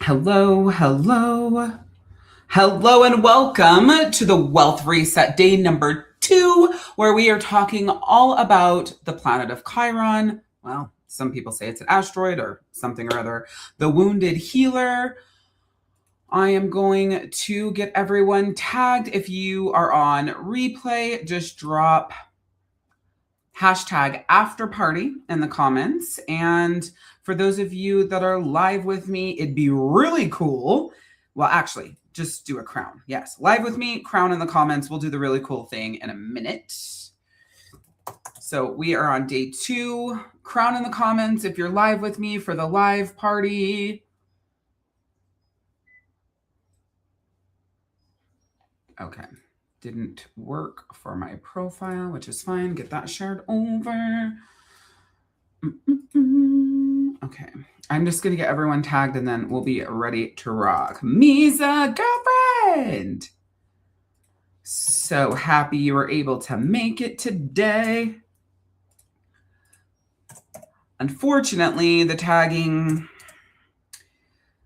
Hello, hello, hello, and welcome to the Wealth Reset Day number 2, where we are talking all about the planet of Chiron. Well, some people say it's an asteroid or something or other. The wounded healer. I am going to get everyone tagged. If you are on replay, just drop hashtag after party in the comments. And for those of you that are live with me, it'd be really cool. Well, actually, just do a crown. Yes, live with me, crown in the comments. We'll do the really cool thing in a minute. So we are on day 2. Crown in the comments if you're live with me for the live party. Okay. Didn't work for my profile, which is fine. Get that shared over. Okay. I'm just going to get everyone tagged and then we'll be ready to rock. Misa, girlfriend! So happy you were able to make it today. Unfortunately, the tagging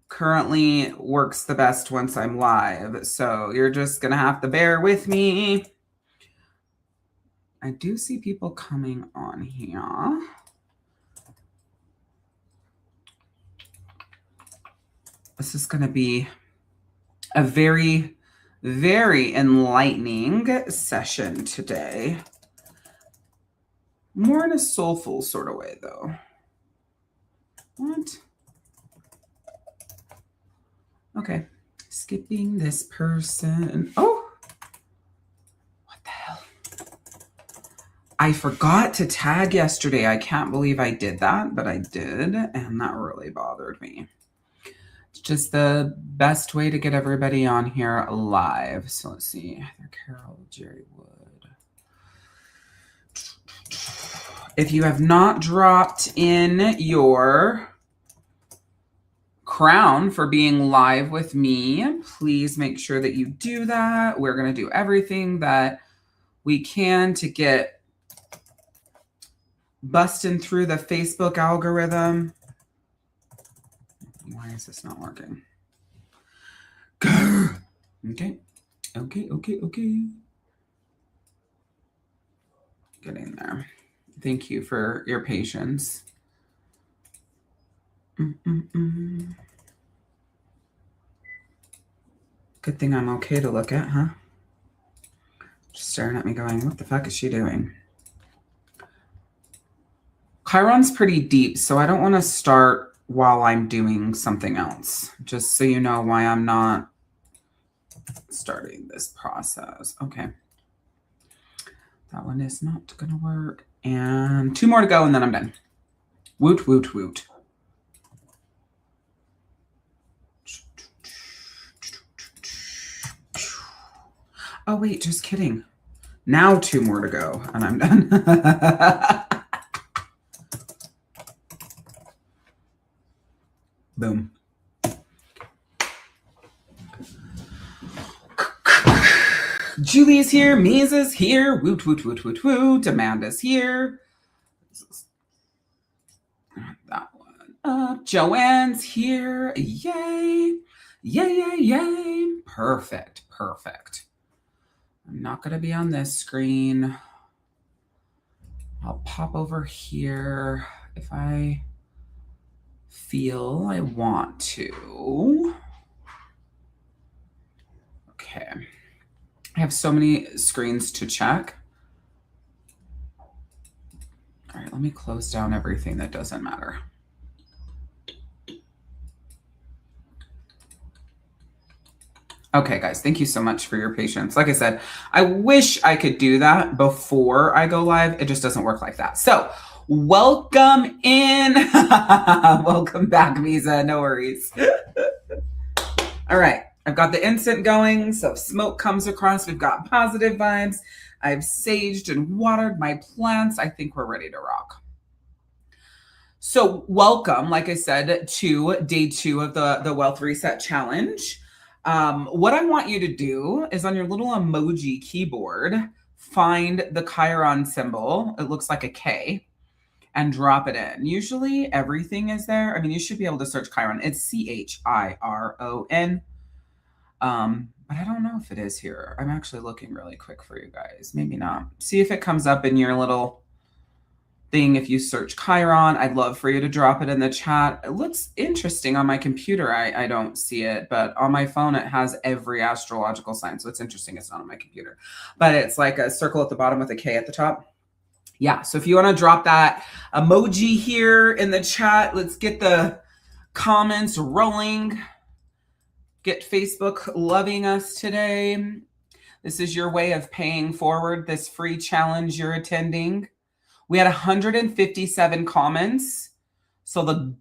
currently works the best once I'm live. So you're just going to have to bear with me. I do see people coming on here. This is going to be a very, very enlightening session today. More in a soulful sort of way, though. What? Okay. Skipping this person. Oh! What the hell? I forgot to tag yesterday. I can't believe I did that, but I did, and that really bothered me. It's just the best way to get everybody on here live. So let's see. Heather Carroll, Jerry Wood. If you have not dropped in your crown for being live with me, please make sure that you do that. We're going to do everything that we can to get busting through the Facebook algorithm. Why is this not working? Okay. Getting there. Thank you for your patience. Good thing I'm okay to look at, huh? Just staring at me going, what the fuck is she doing? Chiron's pretty deep, so I don't want to start while I'm doing something else. Just so you know why I'm not starting this process. Okay. That one is not going to work. And 2 more to go, and then I'm done. Woot, woot, woot. Oh, wait, just kidding. Now 2 more to go, and I'm done. Boom. Julie's here. Misa's here. Woot, woot, woot, woot, woot. Amanda's here. That one up. Joanne's here. Yay. Yay, yay, yay. Perfect. Perfect. I'm not going to be on this screen. I'll pop over here if I feel I want to. Okay. I have so many screens to check. All right, let me close down everything that doesn't matter. Okay, guys, thank you so much for your patience. Like I said, I wish I could do that before I go live. It just doesn't work like that. So welcome in. Welcome back, Misa. No worries. All right. I've got the incense going. So if smoke comes across, we've got positive vibes. I've saged and watered my plants. I think we're ready to rock. So welcome, like I said, to day 2 of the Wealth Reset Challenge. What I want you to do is on your little emoji keyboard, find the Chiron symbol. It looks like a K. and drop it in. Usually everything is there. I mean, you should be able to search Chiron. It's Chiron. But I don't know if it is here. I'm actually looking really quick for you guys. Maybe not. See if it comes up in your little thing. If you search Chiron, I'd love for you to drop it in the chat. It looks interesting on my computer. I don't see it, but on my phone, it has every astrological sign. So it's interesting. It's not on my computer, but it's like a circle at the bottom with a K at the top. Yeah. So if you want to drop that emoji here in the chat, let's get the comments rolling. Get Facebook loving us today. This is your way of paying forward this free challenge you're attending. We had 157 comments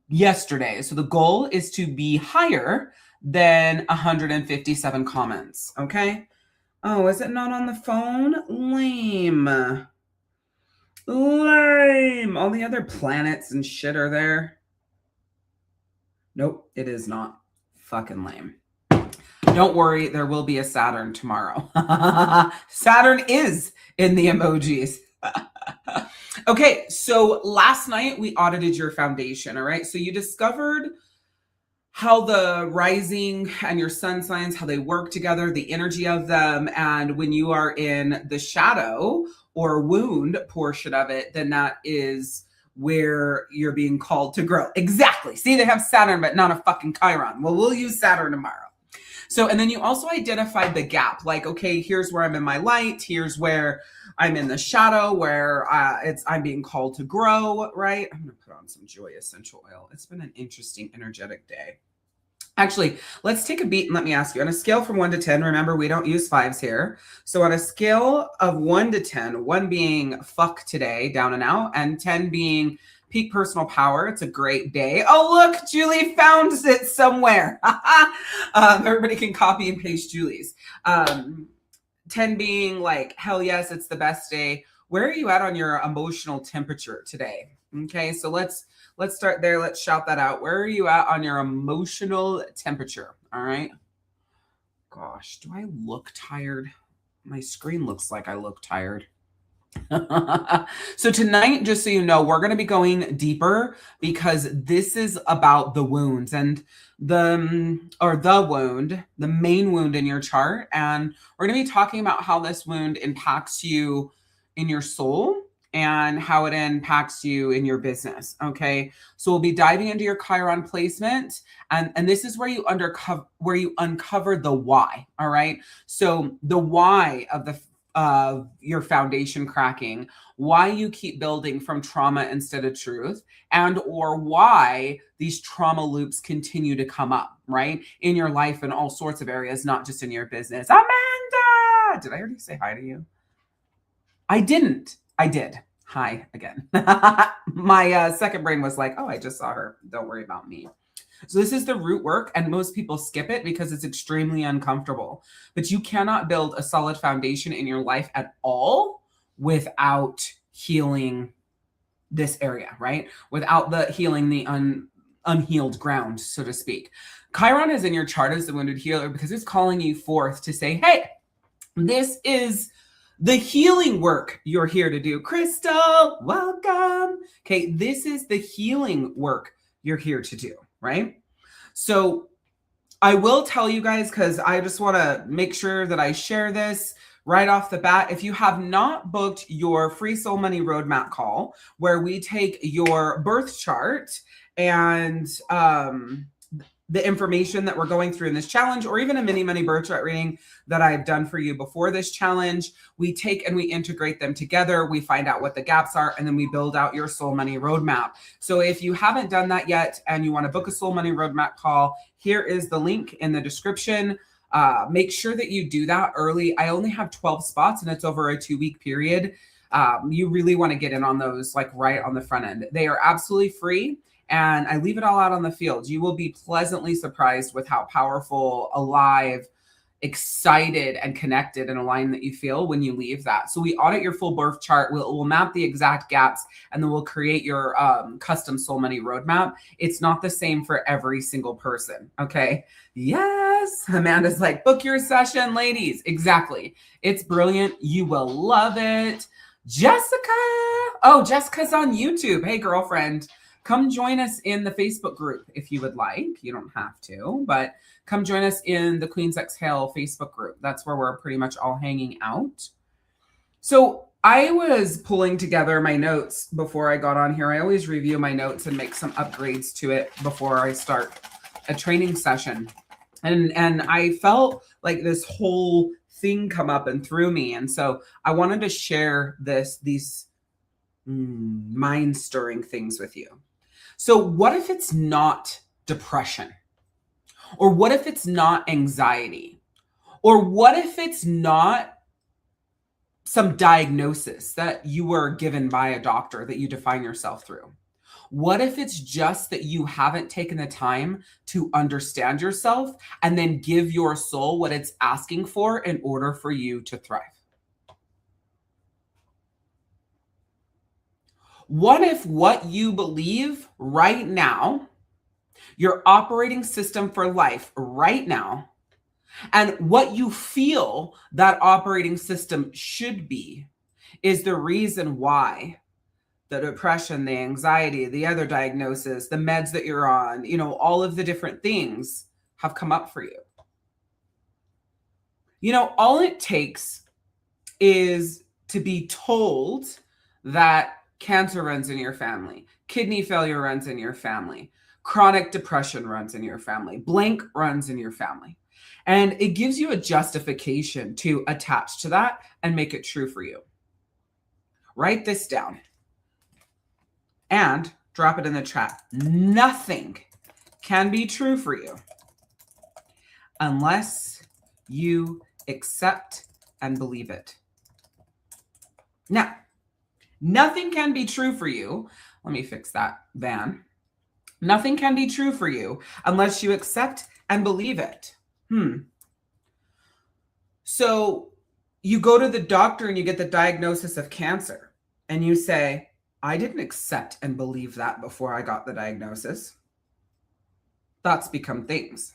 yesterday. So the goal is to be higher than 157 comments. Okay. Oh, is it not on the phone? Lame. All the other planets and shit are there. Nope, it is not. Fucking lame. Don't worry, there will be a Saturn tomorrow. Saturn is in the emojis. Okay, so last night we audited your foundation, all right? So you discovered how the rising and your sun signs, how they work together, the energy of them, and when you are in the shadow or wound portion of it, then that is where you're being called to grow. Exactly. See, they have Saturn, but not a fucking Chiron. Well, we'll use Saturn tomorrow. So, and then you also identified the gap, like, okay, here's where I'm in my light. Here's where I'm in the shadow, where I'm being called to grow, right? I'm going to put on some Joy Essential Oil. It's been an interesting, energetic day. Actually, let's take a beat and let me ask you, on a scale from 1 to 10, remember, we don't use fives here. So on a scale of 1 to 10, 1 being fuck today, down and out, and 10 being peak personal power. It's a great day. Oh, look, Julie found it somewhere. Everybody can copy and paste Julie's. 10 being like, hell yes, it's the best day. Where are you at on your emotional temperature today? Okay, so let's start there. Let's shout that out. Where are you at on your emotional temperature? All right. Gosh, do I look tired? My screen looks like I look tired. So tonight, just so you know, we're going to be going deeper because this is about the wounds and the main wound in your chart. And we're going to be talking about how this wound impacts you in your soul and how it impacts you in your business. Okay. So we'll be diving into your Chiron placement. And this is where you uncover the why. All right. So the why of your foundation cracking, why you keep building from trauma instead of truth, and or why these trauma loops continue to come up, right? In your life in all sorts of areas, not just in your business. Amanda! Did I already say hi to you? I didn't. I did. Hi again. My second brain was like, oh, I just saw her. Don't worry about me. So this is the root work, and most people skip it because it's extremely uncomfortable. But you cannot build a solid foundation in your life at all without healing this area, right? Without healing the unhealed ground, so to speak. Chiron is in your chart as the wounded healer because it's calling you forth to say, hey, this is the healing work you're here to do. Crystal, welcome. Okay, this is the healing work you're here to do. Right? So I will tell you guys, because I just want to make sure that I share this right off the bat. If you have not booked your free soul money roadmap call, where we take your birth chart and the information that we're going through in this challenge, or even a mini money birth chart reading that I've done for you before this challenge, we take and we integrate them together. We find out what the gaps are, and then we build out your soul money roadmap. So if you haven't done that yet and you want to book a soul money roadmap call, here is the link in the description. Make sure that you do that early. I only have 12 spots and it's over a 2-week period. You really want to get in on those like right on the front end. They are absolutely free. And I leave it all out on the field. You will be pleasantly surprised with how powerful, alive, excited, and connected and aligned that you feel when you leave that. So we audit your full birth chart. We'll map the exact gaps, and then we'll create your custom soul money roadmap. It's not the same for every single person. Okay. Yes. Amanda's like, book your session, ladies. Exactly. It's brilliant. You will love it. Jessica. Oh, Jessica's on YouTube. Hey, girlfriend, come join us in the Facebook group if you would like. You don't have to, but come join us in the Queens Exhale Facebook group. That's where we're pretty much all hanging out. So I was pulling together my notes before I got on here. I always review my notes and make some upgrades to it before I start a training session. And I felt like this whole thing come up and through me. And so I wanted to share these mind stirring things with you. So what if it's not depression? Or what if it's not anxiety? Or what if it's not some diagnosis that you were given by a doctor that you define yourself through? What if it's just that you haven't taken the time to understand yourself and then give your soul what it's asking for in order for you to thrive? What if what you believe right now, your operating system for life right now, and what you feel that operating system should be is the reason why the depression, the anxiety, the other diagnosis, the meds that you're on, all of the different things have come up for you? All it takes is to be told that cancer runs in your family, kidney failure runs in your family, chronic depression runs in your family, blank runs in your family. And it gives you a justification to attach to that and make it true for you. Write this down and drop it in the chat. Nothing can be true for you unless you accept and believe it. Now, nothing can be true for you. Let me fix that, Van. Nothing can be true for you unless you accept and believe it. So you go to the doctor and you get the diagnosis of cancer and you say, I didn't accept and believe that before I got the diagnosis. Thoughts become things.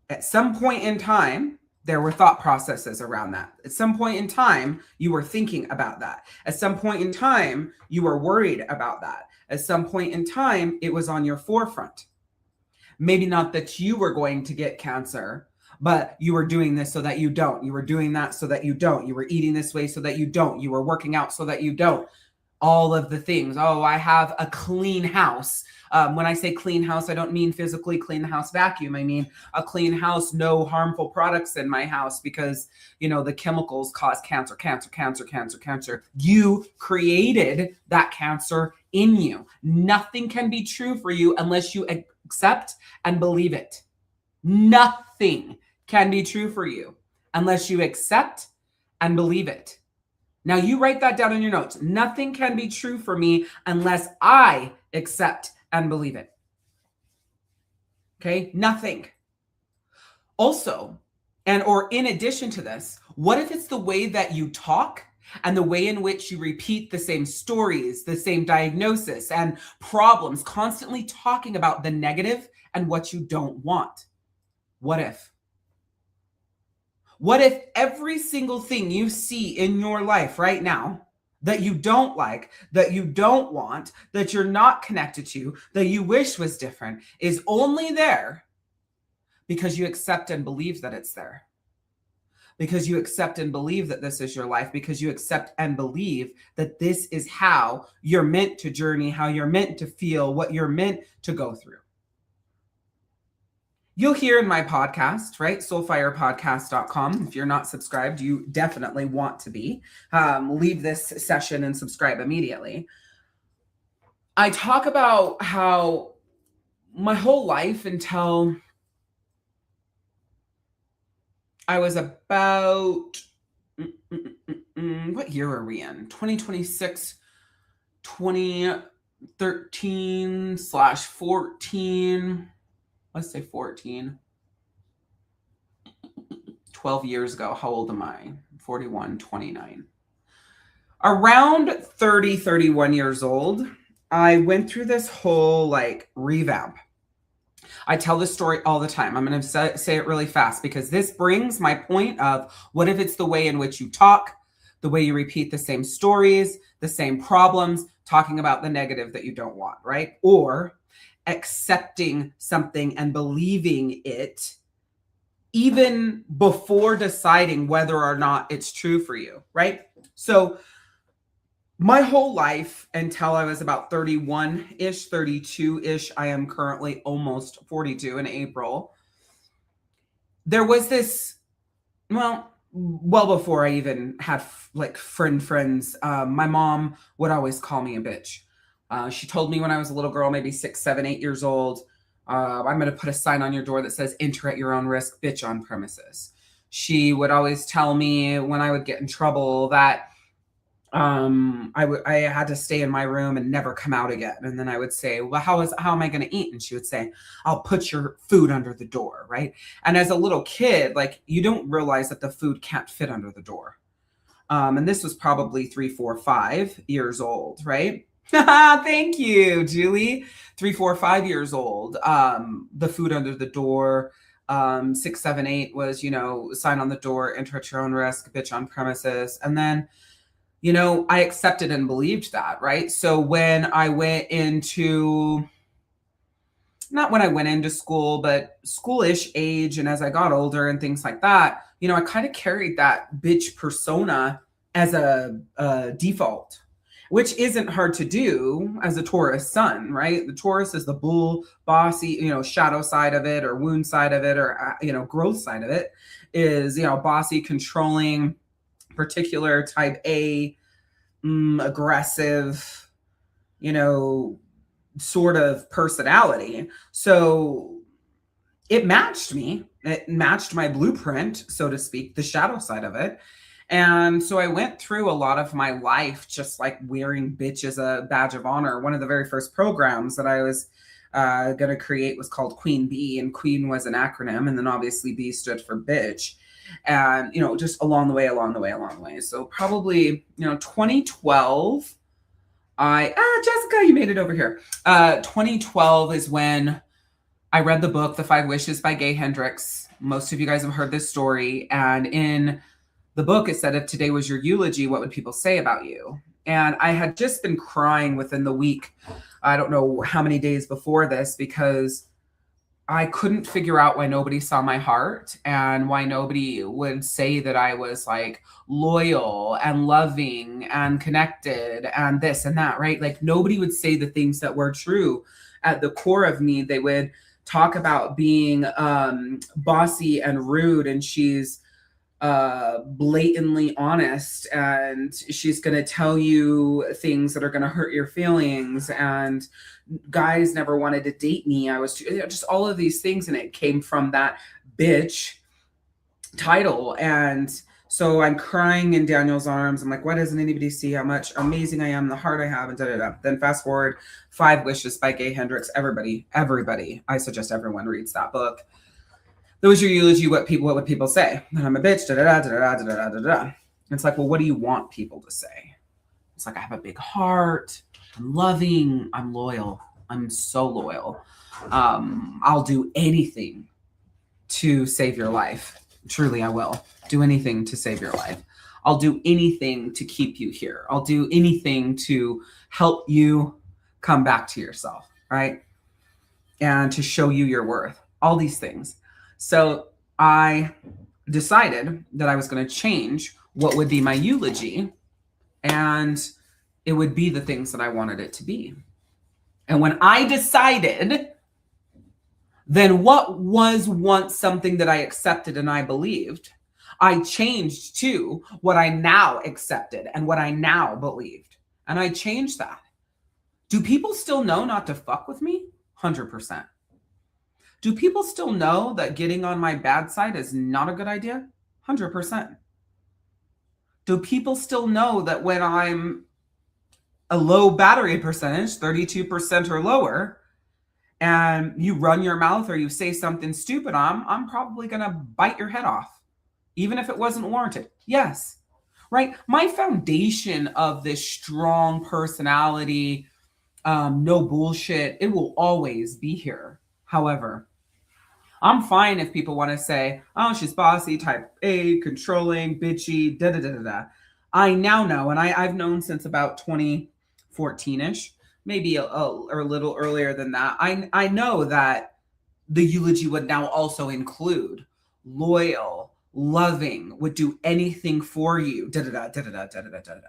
At some point in time, there were thought processes around that. At some point in time, you were thinking about that. At some point in time, you were worried about that. At some point in time, it was on your forefront. Maybe not that you were going to get cancer, but you were doing this so that you don't. You were doing that so that you don't. You were eating this way so that you don't. You were working out so that you don't. All of the things. Oh, I have a clean house. When I say clean house, I don't mean physically clean the house vacuum. I mean a clean house, no harmful products in my house because, the chemicals cause cancer, cancer, cancer, cancer, cancer. You created that cancer in you. Nothing can be true for you unless you accept and believe it. Nothing can be true for you unless you accept and believe it. Now you write that down in your notes. Nothing can be true for me unless I accept and believe it. Okay? Nothing. Also, or in addition to this, what if it's the way that you talk and the way in which you repeat the same stories, the same diagnosis and problems, constantly talking about the negative and what you don't want? What if? What if every single thing you see in your life right now that you don't like, that you don't want, that you're not connected to, that you wish was different, is only there because you accept and believe that it's there? Because you accept and believe that this is your life, because you accept and believe that this is how you're meant to journey, how you're meant to feel, what you're meant to go through. You'll hear in my podcast, right? soulfirepodcast.com. If you're not subscribed, you definitely want to be. Leave this session and subscribe immediately. I talk about how my whole life until I was about, what year are we in? 2026, 2013/14. Let's say 14, 12 years ago. How old am I? 41, 29. Around 30, 31 years old, I went through this whole revamp. I tell this story all the time. I'm going to say it really fast because this brings my point of what if it's the way in which you talk, the way you repeat the same stories, the same problems, talking about the negative that you don't want, right? Or accepting something and believing it even before deciding whether or not it's true for you, right? So my whole life until I was about 31-ish, 32-ish, I am currently almost 42 in April. There was this, well before I even had like friends, my mom would always call me a bitch. She told me when I was a little girl, maybe 6, 7, 8 years old, I'm going to put a sign on your door that says enter at your own risk, bitch on premises. She would always tell me when I would get in trouble that I had to stay in my room and never come out again. And then I would say, well, how am I going to eat? And she would say, I'll put your food under the door. Right. And as a little kid, like, you don't realize that the food can't fit under the door. And this was probably 3, 4, 5 years old. Right. Thank you, Julie. 3, 4, 5 years old. The food under the door. 6, 7, 8 was, sign on the door, enter at your own risk, bitch on premises. And then, I accepted and believed that, right? So when I went into, not when I went into school, but schoolish age, and as I got older and things like that, I kind of carried that bitch persona as a default, which isn't hard to do as a Taurus sun, right? The Taurus is the bull, bossy, shadow side of it, or wound side of it, or, growth side of it is, bossy, controlling, particular, type A, aggressive, sort of personality. So it matched me. It matched my blueprint, so to speak, the shadow side of it. And so I went through a lot of my life just like wearing bitch as a badge of honor. One of the very first programs that I was going to create was called Queen Bee, and Queen was an acronym. And then obviously B stood for bitch. And, just along the way. So probably, 2012, Jessica, you made it over here. 2012 is when I read the book, The 5 Wishes by Gay Hendricks. Most of you guys have heard this story. And in the book, it said, if today was your eulogy, what would people say about you? And I had just been crying within the week. I don't know how many days before this, because I couldn't figure out why nobody saw my heart and why nobody would say that I was like loyal and loving and connected and this and that, right? Like, nobody would say the things that were true at the core of me. They would talk about being bossy and rude, and she's blatantly honest, and she's going to tell you things that are going to hurt your feelings, and guys never wanted to date me. I was just all of these things, and it came from that bitch title. And so I'm crying in Daniel's arms. I'm like, why doesn't anybody see how much amazing I am, the heart I have, and da-da-da. Then fast forward, 5 Wishes by Gay Hendricks. Everybody, I suggest everyone reads that book. That was your eulogy. What would people say? That I'm a bitch, da-da-da, da-da-da, da-da-da, da-da. It's like, well, what do you want people to say? It's like, I have a big heart. I'm loving. I'm loyal. I'm so loyal. I'll do anything to save your life. Truly, I will do anything to save your life. I'll do anything to keep you here. I'll do anything to help you come back to yourself, right? And to show you your worth. All these things. So I decided that I was going to change what would be my eulogy, and it would be the things that I wanted it to be. And when I decided, then what was once something that I accepted and I believed, I changed to what I now accepted and what I now believed. And I changed that. Do people still know not to fuck with me? 100%. Do people still know that getting on my bad side is not a good idea? 100%. Do people still know that when I'm a low battery percentage, 32% or lower, and you run your mouth or you say something stupid, I'm probably going to bite your head off, even if it wasn't warranted? Yes. Right? My foundation of this strong personality, no bullshit, it will always be here. However, I'm fine if people want to say, oh, she's bossy, type A, controlling, bitchy, da da da da da. I now know, and I've known since about 2014-ish, maybe or a little earlier than that. I know that the eulogy would now also include loyal, loving, would do anything for you, da da da da da da da da da da.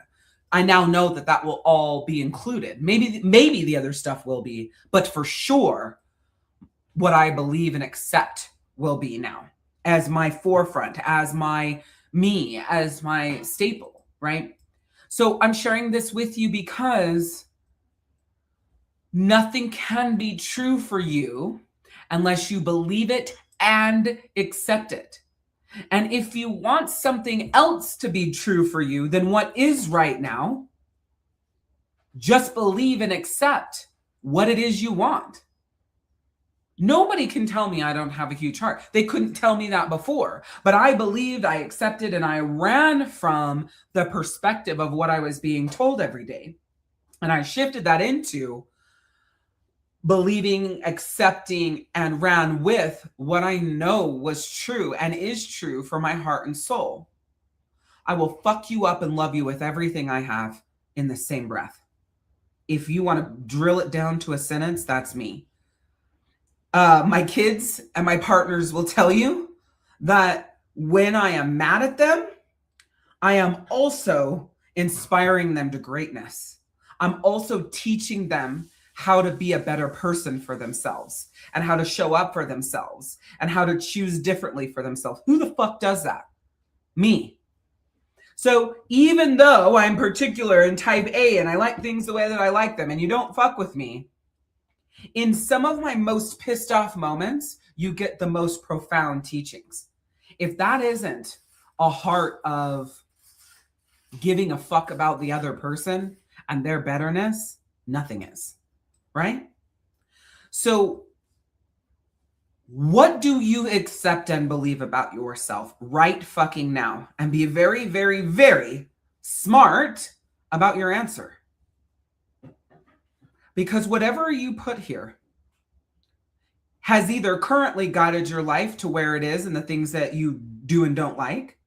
I now know that that will all be included. Maybe the other stuff will be, but for sure, what I believe and accept will be now as my forefront, as my me, as my staple, right? So I'm sharing this with you because nothing can be true for you unless you believe it and accept it. And if you want something else to be true for you than what is right now, just believe and accept what it is you want. Nobody can tell me I don't have a huge heart. They couldn't tell me that before, but I believed, I accepted, and I ran from the perspective of what I was being told every day. And I shifted that into believing, accepting, and ran with what I know was true and is true for my heart and soul. I will fuck you up and love you with everything I have in the same breath. If you want to drill it down to a sentence, that's me. My kids and my partners will tell you that when I am mad at them, I am also inspiring them to greatness. I'm also teaching them how to be a better person for themselves and how to show up for themselves and how to choose differently for themselves. Who the fuck does that? Me. So even though I'm particular and type A and I like things the way that I like them and you don't fuck with me, in some of my most pissed off moments, you get the most profound teachings. If that isn't a heart of giving a fuck about the other person and their betterness, nothing is, right? So what do you accept and believe about yourself right fucking now? And be very, very, very smart about your answer. Because whatever you put here has either currently guided your life to where it is and the things that you do and don't like,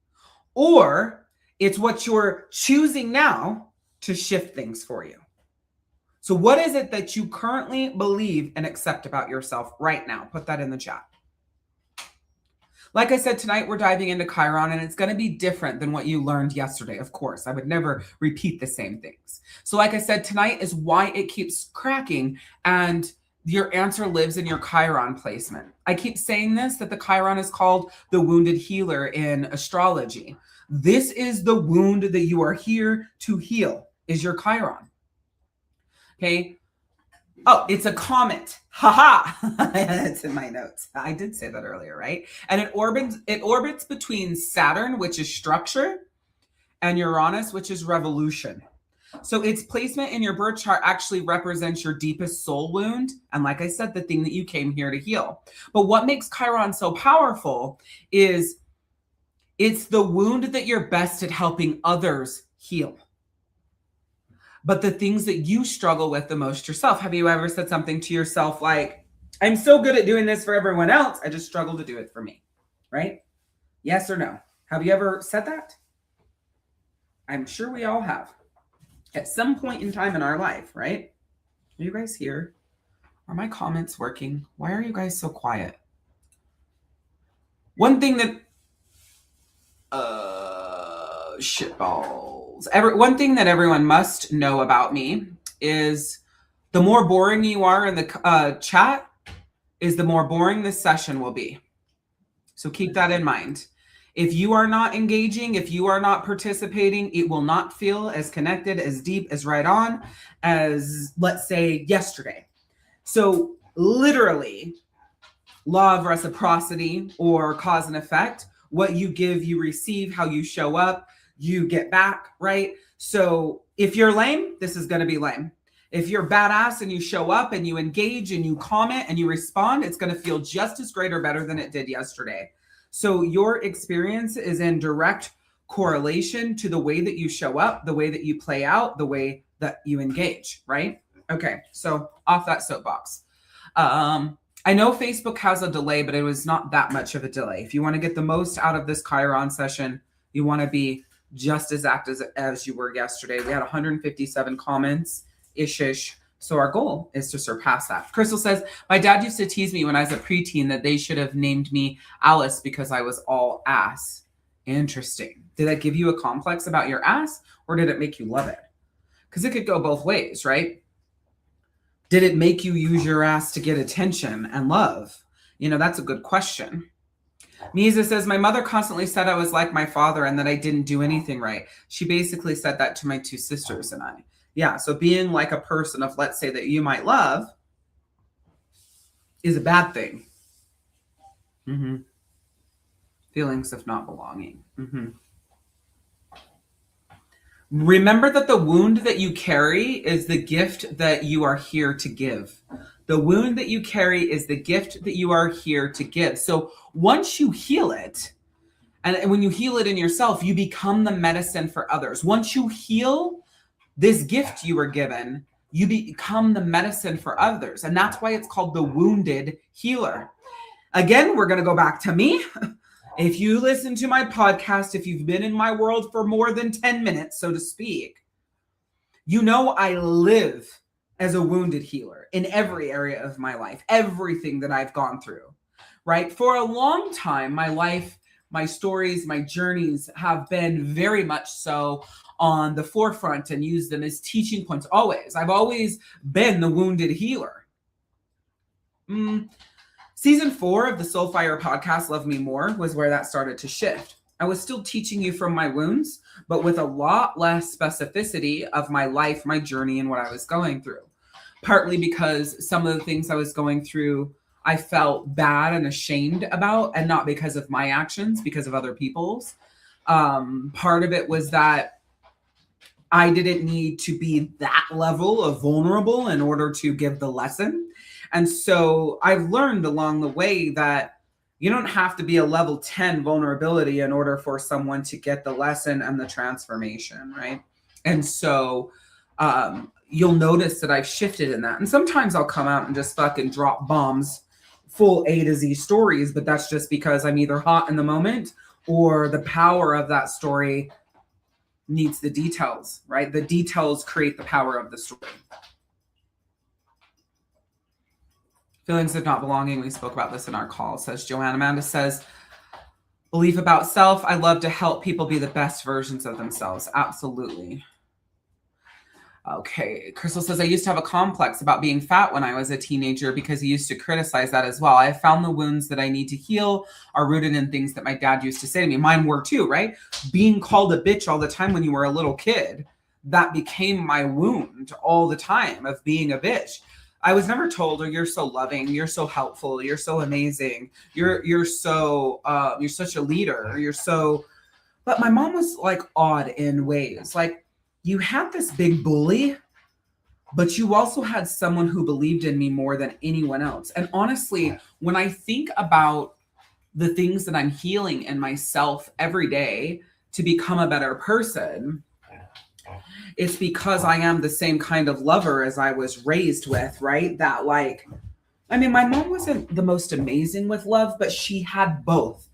or it's what you're choosing now to shift things for you. So what is it that you currently believe and accept about yourself right now? Put that in the chat. Like I said, tonight we're diving into Chiron, and it's going to be different than what you learned yesterday. Of course, I would never repeat the same things. So like I said, tonight is why it keeps cracking, and your answer lives in your Chiron placement. I keep saying this, that the Chiron is called the wounded healer in astrology. This is the wound that you are here to heal, is your Chiron. Okay. Oh, it's a comet. Haha. It's in my notes. I did say that earlier, right? And it orbits between Saturn, which is structure, and Uranus, which is revolution. So its placement in your birth chart actually represents your deepest soul wound. And like I said, the thing that you came here to heal. But what makes Chiron so powerful is it's the wound that you're best at helping others heal. But the things that you struggle with the most yourself. Have you ever said something to yourself like, I'm so good at doing this for everyone else, I just struggle to do it for me, right? Yes or no? Have you ever said that? I'm sure we all have. At some point in time in our life, right? Are you guys here? Are my comments working? Why are you guys so quiet? One thing that... shitballs. One thing that everyone must know about me is the more boring you are in the chat is the more boring this session will be. So keep that in mind. If you are not engaging, if you are not participating, it will not feel as connected, as deep, as right on as, let's say, yesterday. So literally, law of reciprocity or cause and effect, what you give, you receive, how you show up, you get back, right? So if you're lame, this is going to be lame. If you're badass and you show up and you engage and you comment and you respond, it's going to feel just as great or better than it did yesterday. So your experience is in direct correlation to the way that you show up, the way that you play out, the way that you engage, right? Okay, so off that soapbox. I know Facebook has a delay, but it was not that much of a delay. If you want to get the most out of this Chiron session, you want to be just as active as you were yesterday. We had 157 comments ish. So our goal is to surpass that. Crystal says, my dad used to tease me when I was a preteen that they should have named me Alice because I was all ass. Interesting. Did that give you a complex about your ass, or did it make you love it? Because it could go both ways, right? Did it make you use your ass to get attention and love? That's a good question. Misa says, my mother constantly said I was like my father and that I didn't do anything right. She basically said that to my two sisters and I. Yeah, so being like a person of, let's say, that you might love is a bad thing. Mm-hmm. Feelings of not belonging. Mm-hmm. Remember that the wound that you carry is the gift that you are here to give. The wound that you carry is the gift that you are here to give. So once you heal it, and when you heal it in yourself, you become the medicine for others. Once you heal this gift you were given, you become the medicine for others. And that's why it's called the wounded healer. Again, we're going to go back to me. If you listen to my podcast, if you've been in my world for more than 10 minutes, so to speak, I live as a wounded healer in every area of my life, everything that I've gone through, right? For a long time, my life, my stories, my journeys have been very much so on the forefront and use them as teaching points always. I've always been the wounded healer. Season 4 of the Soulfire podcast, Love Me More, was where that started to shift. I was still teaching you from my wounds, but with a lot less specificity of my life, my journey, and what I was going through. Partly because some of the things I was going through, I felt bad and ashamed about, and not because of my actions, because of other people's. Part of it was that I didn't need to be that level of vulnerable in order to give the lesson. And so I've learned along the way that you don't have to be a level 10 vulnerability in order for someone to get the lesson and the transformation, right? And so you'll notice that I've shifted in that. And sometimes I'll come out and just fucking drop bombs, full A to Z stories, but that's just because I'm either hot in the moment or the power of that story needs the details, right? The details create the power of the story. Feelings of not belonging. We spoke about this in our call, says Joanne. Amanda says, belief about self. I love to help people be the best versions of themselves. Absolutely. Okay. Crystal says, I used to have a complex about being fat when I was a teenager because he used to criticize that as well. I found the wounds that I need to heal are rooted in things that my dad used to say to me. Mine were too, right? Being called a bitch all the time when you were a little kid, that became my wound all the time of being a bitch. I was never told, oh, you're so loving, you're so helpful, you're so amazing, you're so you're such a leader, you're so. But my mom was like odd in ways. Like, you had this big bully, but you also had someone who believed in me more than anyone else. And honestly, when I think about the things that I'm healing in myself every day to become a better person, it's because I am the same kind of lover as I was raised with, right? That my mom wasn't the most amazing with love, but she had both.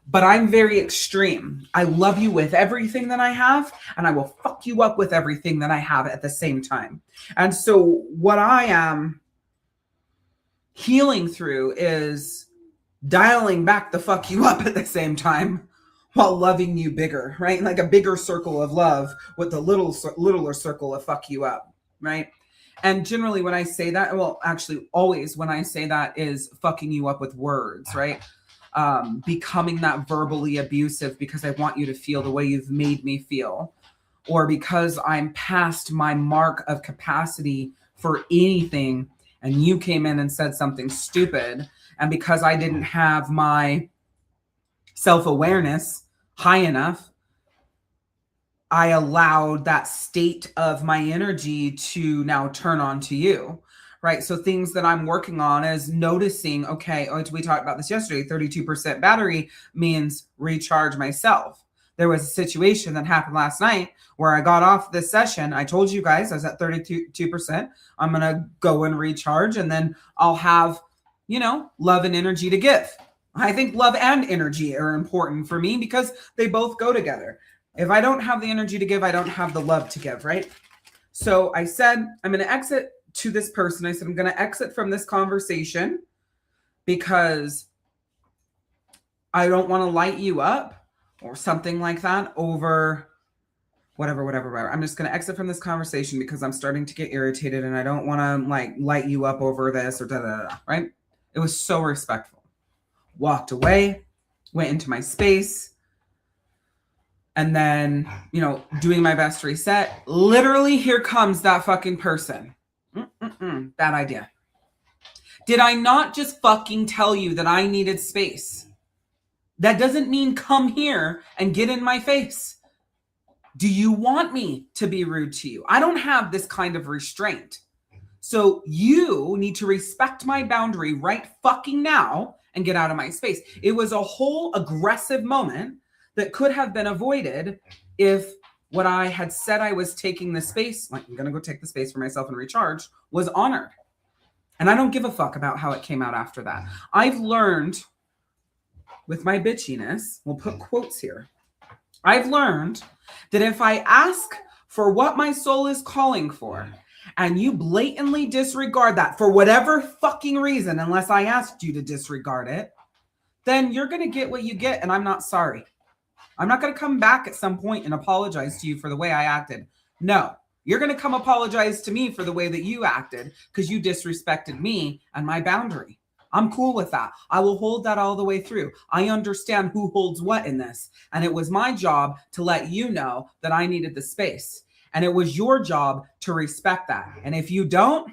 But I'm very extreme. I love you with everything that I have, and I will fuck you up with everything that I have at the same time. And so what I am healing through is dialing back the fuck you up at the same time while loving you bigger, right? Like a bigger circle of love with the littler circle of fuck you up, right? And generally when I say that, well, actually always when I say that is fucking you up with words, right? Becoming that verbally abusive because I want you to feel the way you've made me feel, or because I'm past my mark of capacity for anything and you came in and said something stupid, and because I didn't have my self-awareness high enough, I allowed that state of my energy to now turn on to you. Right. So things that I'm working on is noticing, okay, we talked about this yesterday, 32% battery means recharge myself. There was a situation that happened last night where I got off this session. I told you guys I was at 32%. I'm going to go and recharge, and then I'll have, love and energy to give. I think love and energy are important for me because they both go together. If I don't have the energy to give, I don't have the love to give, right? So I said, I'm going to exit to this person. I said, I'm going to exit from this conversation because I don't want to light you up or something like that over whatever. I'm just going to exit from this conversation because I'm starting to get irritated and I don't want to like light you up over this or right? It was so respectful. Walked away, went into my space. And then, doing my best to reset. Literally, here comes that fucking person. Bad idea. Did I not just fucking tell you that I needed space? That doesn't mean come here and get in my face. Do you want me to be rude to you? I don't have this kind of restraint. So you need to respect my boundary right fucking now and get out of my space. It was a whole aggressive moment that could have been avoided if what I had said I was taking the space, like I'm going to go take the space for myself and recharge, was honored. And I don't give a fuck about how it came out after that. I've learned with my bitchiness, we'll put quotes here. I've learned that if I ask for what my soul is calling for, and you blatantly disregard that for whatever fucking reason, unless I asked you to disregard it, then you're going to get what you get. And I'm not sorry. I'm not going to come back at some point and apologize to you for the way I acted. No, you're going to come apologize to me for the way that you acted because you disrespected me and my boundary. I'm cool with that. I will hold that all the way through. I understand who holds what in this. And it was my job to let you know that I needed the space. And it was your job to respect that. And if you don't,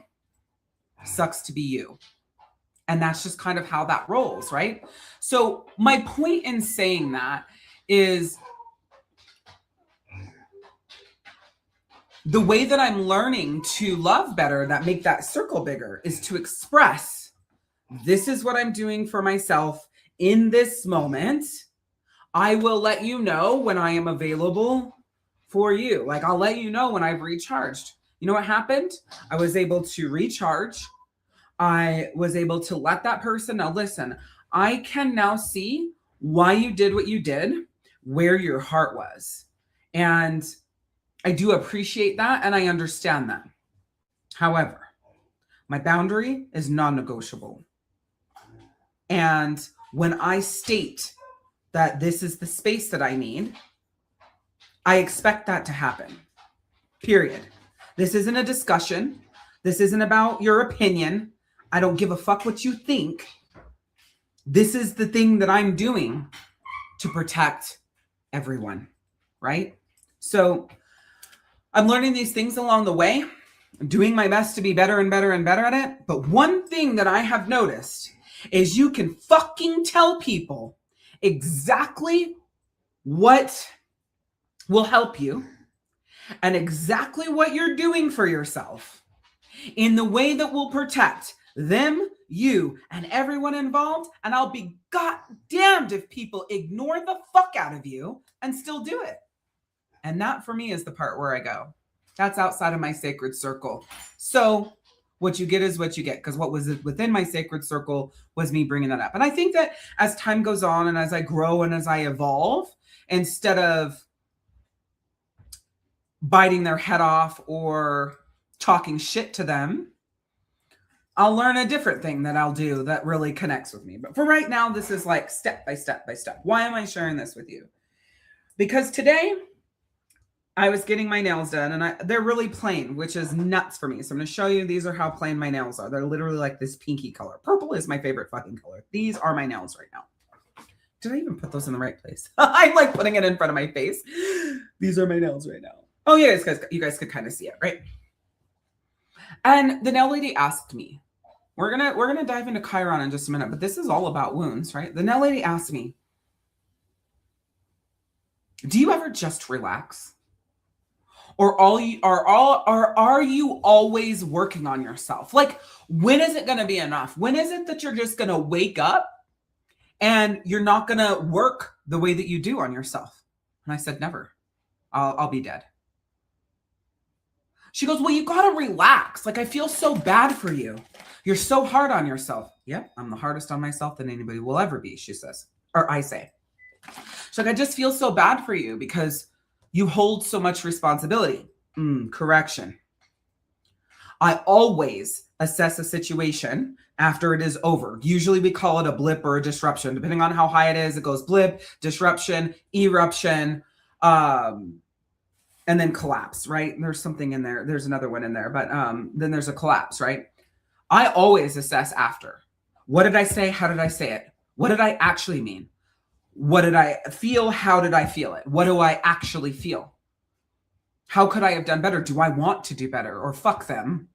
sucks to be you. And that's just kind of how that rolls, right? So my point in saying that is the way that I'm learning to love better, that make that circle bigger, is to express, this is what I'm doing for myself in this moment. I will let you know when I am available for you. Like I'll let you know when I've recharged. You know what happened? I was able to recharge. I was able to let that person know, listen, I can now see why you did what you did, where your heart was. And I do appreciate that and I understand that. However, my boundary is non-negotiable. And when I state that this is the space that I need, I expect that to happen. Period. This isn't a discussion. This isn't about your opinion. I don't give a fuck what you think. This is the thing that I'm doing to protect everyone, right? So I'm learning these things along the way. I'm doing my best to be better and better and better at it. But one thing that I have noticed is you can fucking tell people exactly what will help you and exactly what you're doing for yourself in the way that will protect them, you, and everyone involved. And I'll be goddamned if people ignore the fuck out of you and still do it. And that for me is the part where I go, that's outside of my sacred circle. So what you get is what you get, because what was within my sacred circle was me bringing that up. And I think that as time goes on and as I grow and as I evolve, instead of biting their head off or talking shit to them, I'll learn a different thing that I'll do that really connects with me. But for right now, this is like step by step by step. Why am I sharing this with you? Because today I was getting my nails done and they're really plain, which is nuts for me. So I'm going to show you, these are how plain my nails are. They're literally like this pinky color. Purple is my favorite fucking color. These are my nails right now. Did I even put those in the right place? I'm like putting it in front of my face. These are my nails right now. Oh yeah, you guys could kind of see it, right? And the nail lady asked me, we're gonna dive into Chiron in just a minute, but this is all about wounds, right? The nail lady asked me, do you ever just relax? Or are you always working on yourself? Like, when is it going to be enough? When is it that you're just going to wake up and you're not going to work the way that you do on yourself? And I said, never. I'll be dead. She goes, well, you got to relax. Like, I feel so bad for you. You're so hard on yourself. Yep, I'm the hardest on myself than anybody will ever be, she says. Or I say. She's like, I just feel so bad for you because You hold so much responsibility. Correction. I always assess a situation after it is over. Usually we call it a blip or a disruption. Depending on how high it is, it goes blip, disruption, eruption, and then collapse, right? And there's something in there. There's another one in there, but then there's a collapse, right? I always assess after. What did I say? How did I say it? What did I actually mean? What did I feel? How did I feel it? What do I actually feel? How could I have done better? Do I want to do better? Or fuck them?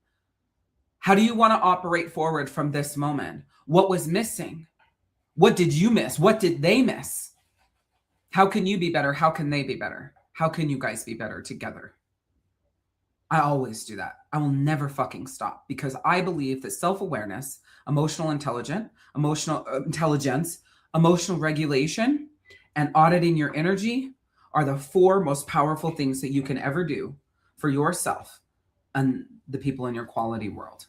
How do you want to operate forward from this moment? What was missing? What did you miss? What did they miss? How can you be better? How can they be better? How can you guys be better together? I always do that. I will never fucking stop because I believe that self-awareness, emotional intelligence, emotional regulation, and auditing your energy are the 4 most powerful things that you can ever do for yourself and the people in your quality world.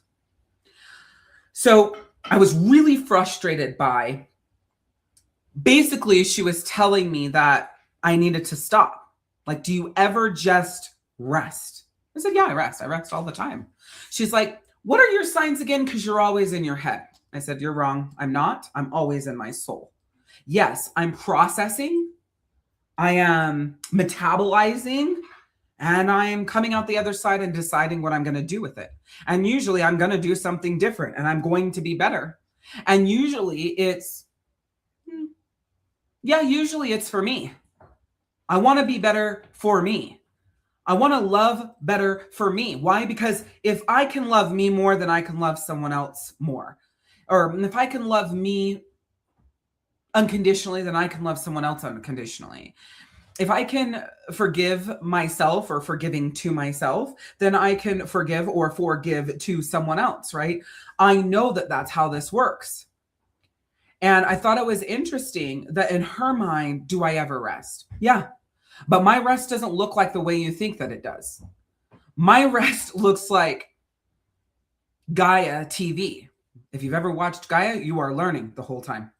So I was really frustrated by, basically she was telling me that I needed to stop. Like, do you ever just rest? I said, yeah, I rest. I rest all the time. She's like, what are your signs again? Because you're always in your head. I said, you're wrong. I'm not. I'm always in my soul. Yes, I'm processing. I am metabolizing. And I am coming out the other side and deciding what I'm going to do with it. And usually I'm going to do something different and I'm going to be better. And usually it's for me. I want to be better for me. I want to love better for me. Why? Because if I can love me more, then I can love someone else more. Or if I can love me unconditionally, then I can love someone else unconditionally. If I can forgive myself or forgiving to myself, then I can forgive or forgive to someone else, right? I know that that's how this works. And I thought it was interesting that in her mind, do I ever rest? Yeah. But my rest doesn't look like the way you think that it does. My rest looks like Gaia TV. If you've ever watched Gaia, you are learning the whole time.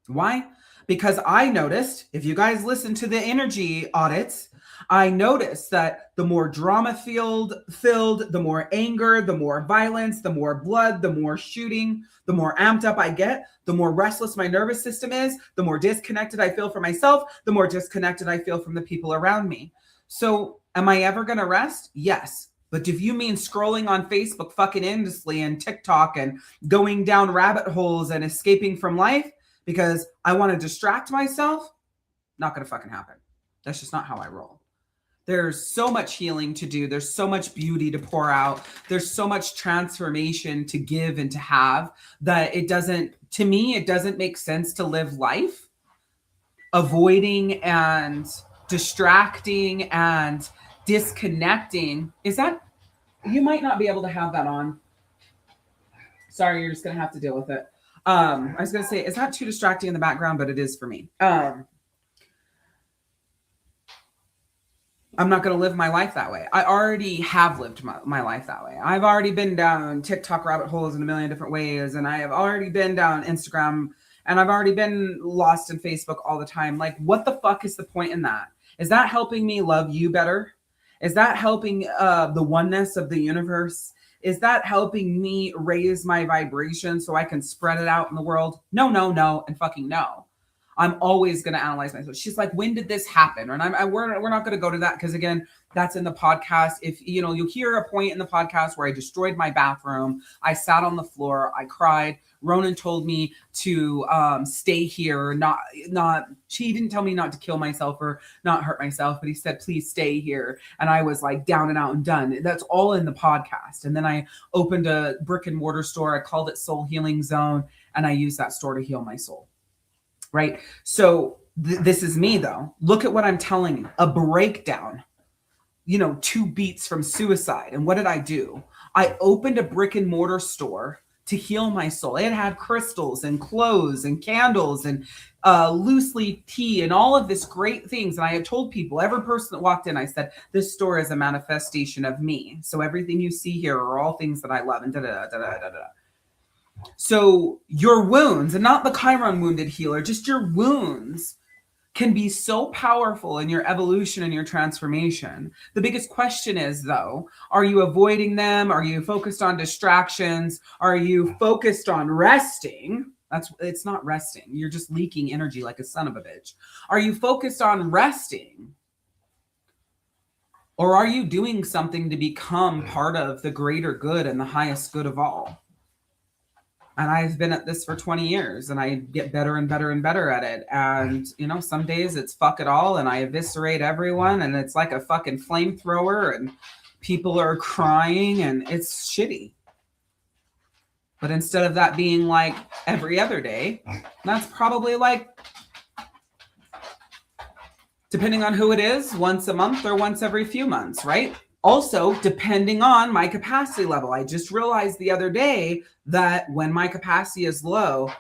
Why? Because I noticed, if you guys listen to the energy audits, I noticed that the more drama filled, the more anger, the more violence, the more blood, the more shooting, the more amped up I get, the more restless my nervous system is, the more disconnected I feel from myself, the more disconnected I feel from the people around me. So am I ever going to rest? Yes. But if you mean scrolling on Facebook fucking endlessly and TikTok and going down rabbit holes and escaping from life because I want to distract myself, not going to fucking happen. That's just not how I roll. There's so much healing to do. There's so much beauty to pour out. There's so much transformation to give and to have that it doesn't make sense to live life avoiding and distracting and disconnecting. Is that, you might not be able to have that on. Sorry, you're just going to have to deal with it. I was going to say, it's not too distracting in the background, but it is for me. I'm not going to live my life that way. I already have lived my life that way. I've already been down TikTok rabbit holes in a million different ways. And I have already been down Instagram and I've already been lost in Facebook all the time. Like, what the fuck is the point in that? Is that helping me love you better? Is that helping the oneness of the universe? Is that helping me raise my vibration so I can spread it out in the world? No, and fucking no. I'm always going to analyze myself. She's like, when did this happen? And we're not going to go to that because, again, that's in the podcast. If you hear a point in the podcast where I destroyed my bathroom, I sat on the floor, I cried. Ronan told me to stay here. She didn't tell me not to kill myself or not hurt myself, but he said, please stay here. And I was like down and out and done. That's all in the podcast. And then I opened a brick and mortar store. I called it Soul Healing Zone, and I used that store to heal my soul. Right? So this is me, though. Look at what I'm telling you. A breakdown, 2 beats from suicide. And what did I do? I opened a brick and mortar store to heal my soul. It had crystals and clothes and candles and loose leaf tea and all of this great things. And I had told people, every person that walked in, I said, this store is a manifestation of me. So everything you see here are all things that I love and da-da-da-da-da-da-da. So your wounds, and not the Chiron wounded healer, just your wounds can be so powerful in your evolution and your transformation. The biggest question is, though, are you avoiding them? Are you focused on distractions? Are you focused on resting? It's not resting. You're just leaking energy like a son of a bitch. Are you focused on resting? Or are you doing something to become part of the greater good and the highest good of all? And I've been at this for 20 years and I get better and better and better at it. And, some days it's fuck it all and I eviscerate everyone and it's like a fucking flamethrower and people are crying and it's shitty. But instead of that being like every other day, that's probably like, depending on who it is, once a month or once every few months, right? Also, depending on my capacity level. I just realized the other day that when my capacity is low,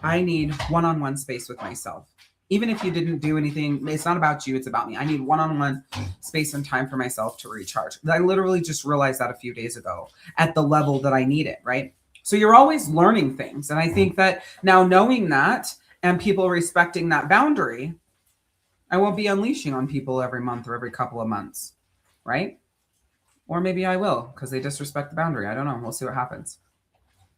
I need one-on-one space with myself. Even if you didn't do anything, it's not about you, it's about me. I need one-on-one space and time for myself to recharge. I literally just realized that a few days ago at the level that I need it, right? So you're always learning things. And I think that now knowing that and people respecting that boundary, I won't be unleashing on people every month or every couple of months, right? Or maybe I will because they disrespect the boundary. I don't know. We'll see what happens.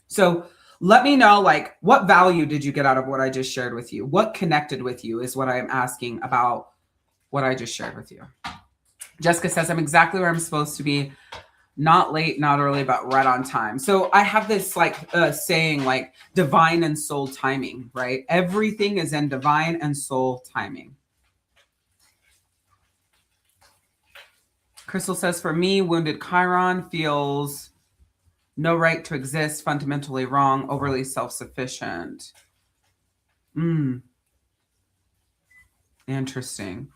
So let me know, like, what value did you get out of what I just shared with you? What connected with you is what I'm asking about what I just shared with you. Jessica says, I'm exactly where I'm supposed to be. Not late, not early, but right on time. So I have this saying like divine and soul timing, right? Everything is in divine and soul timing. Crystal says, for me, wounded Chiron feels no right to exist, fundamentally wrong, overly self-sufficient. Interesting.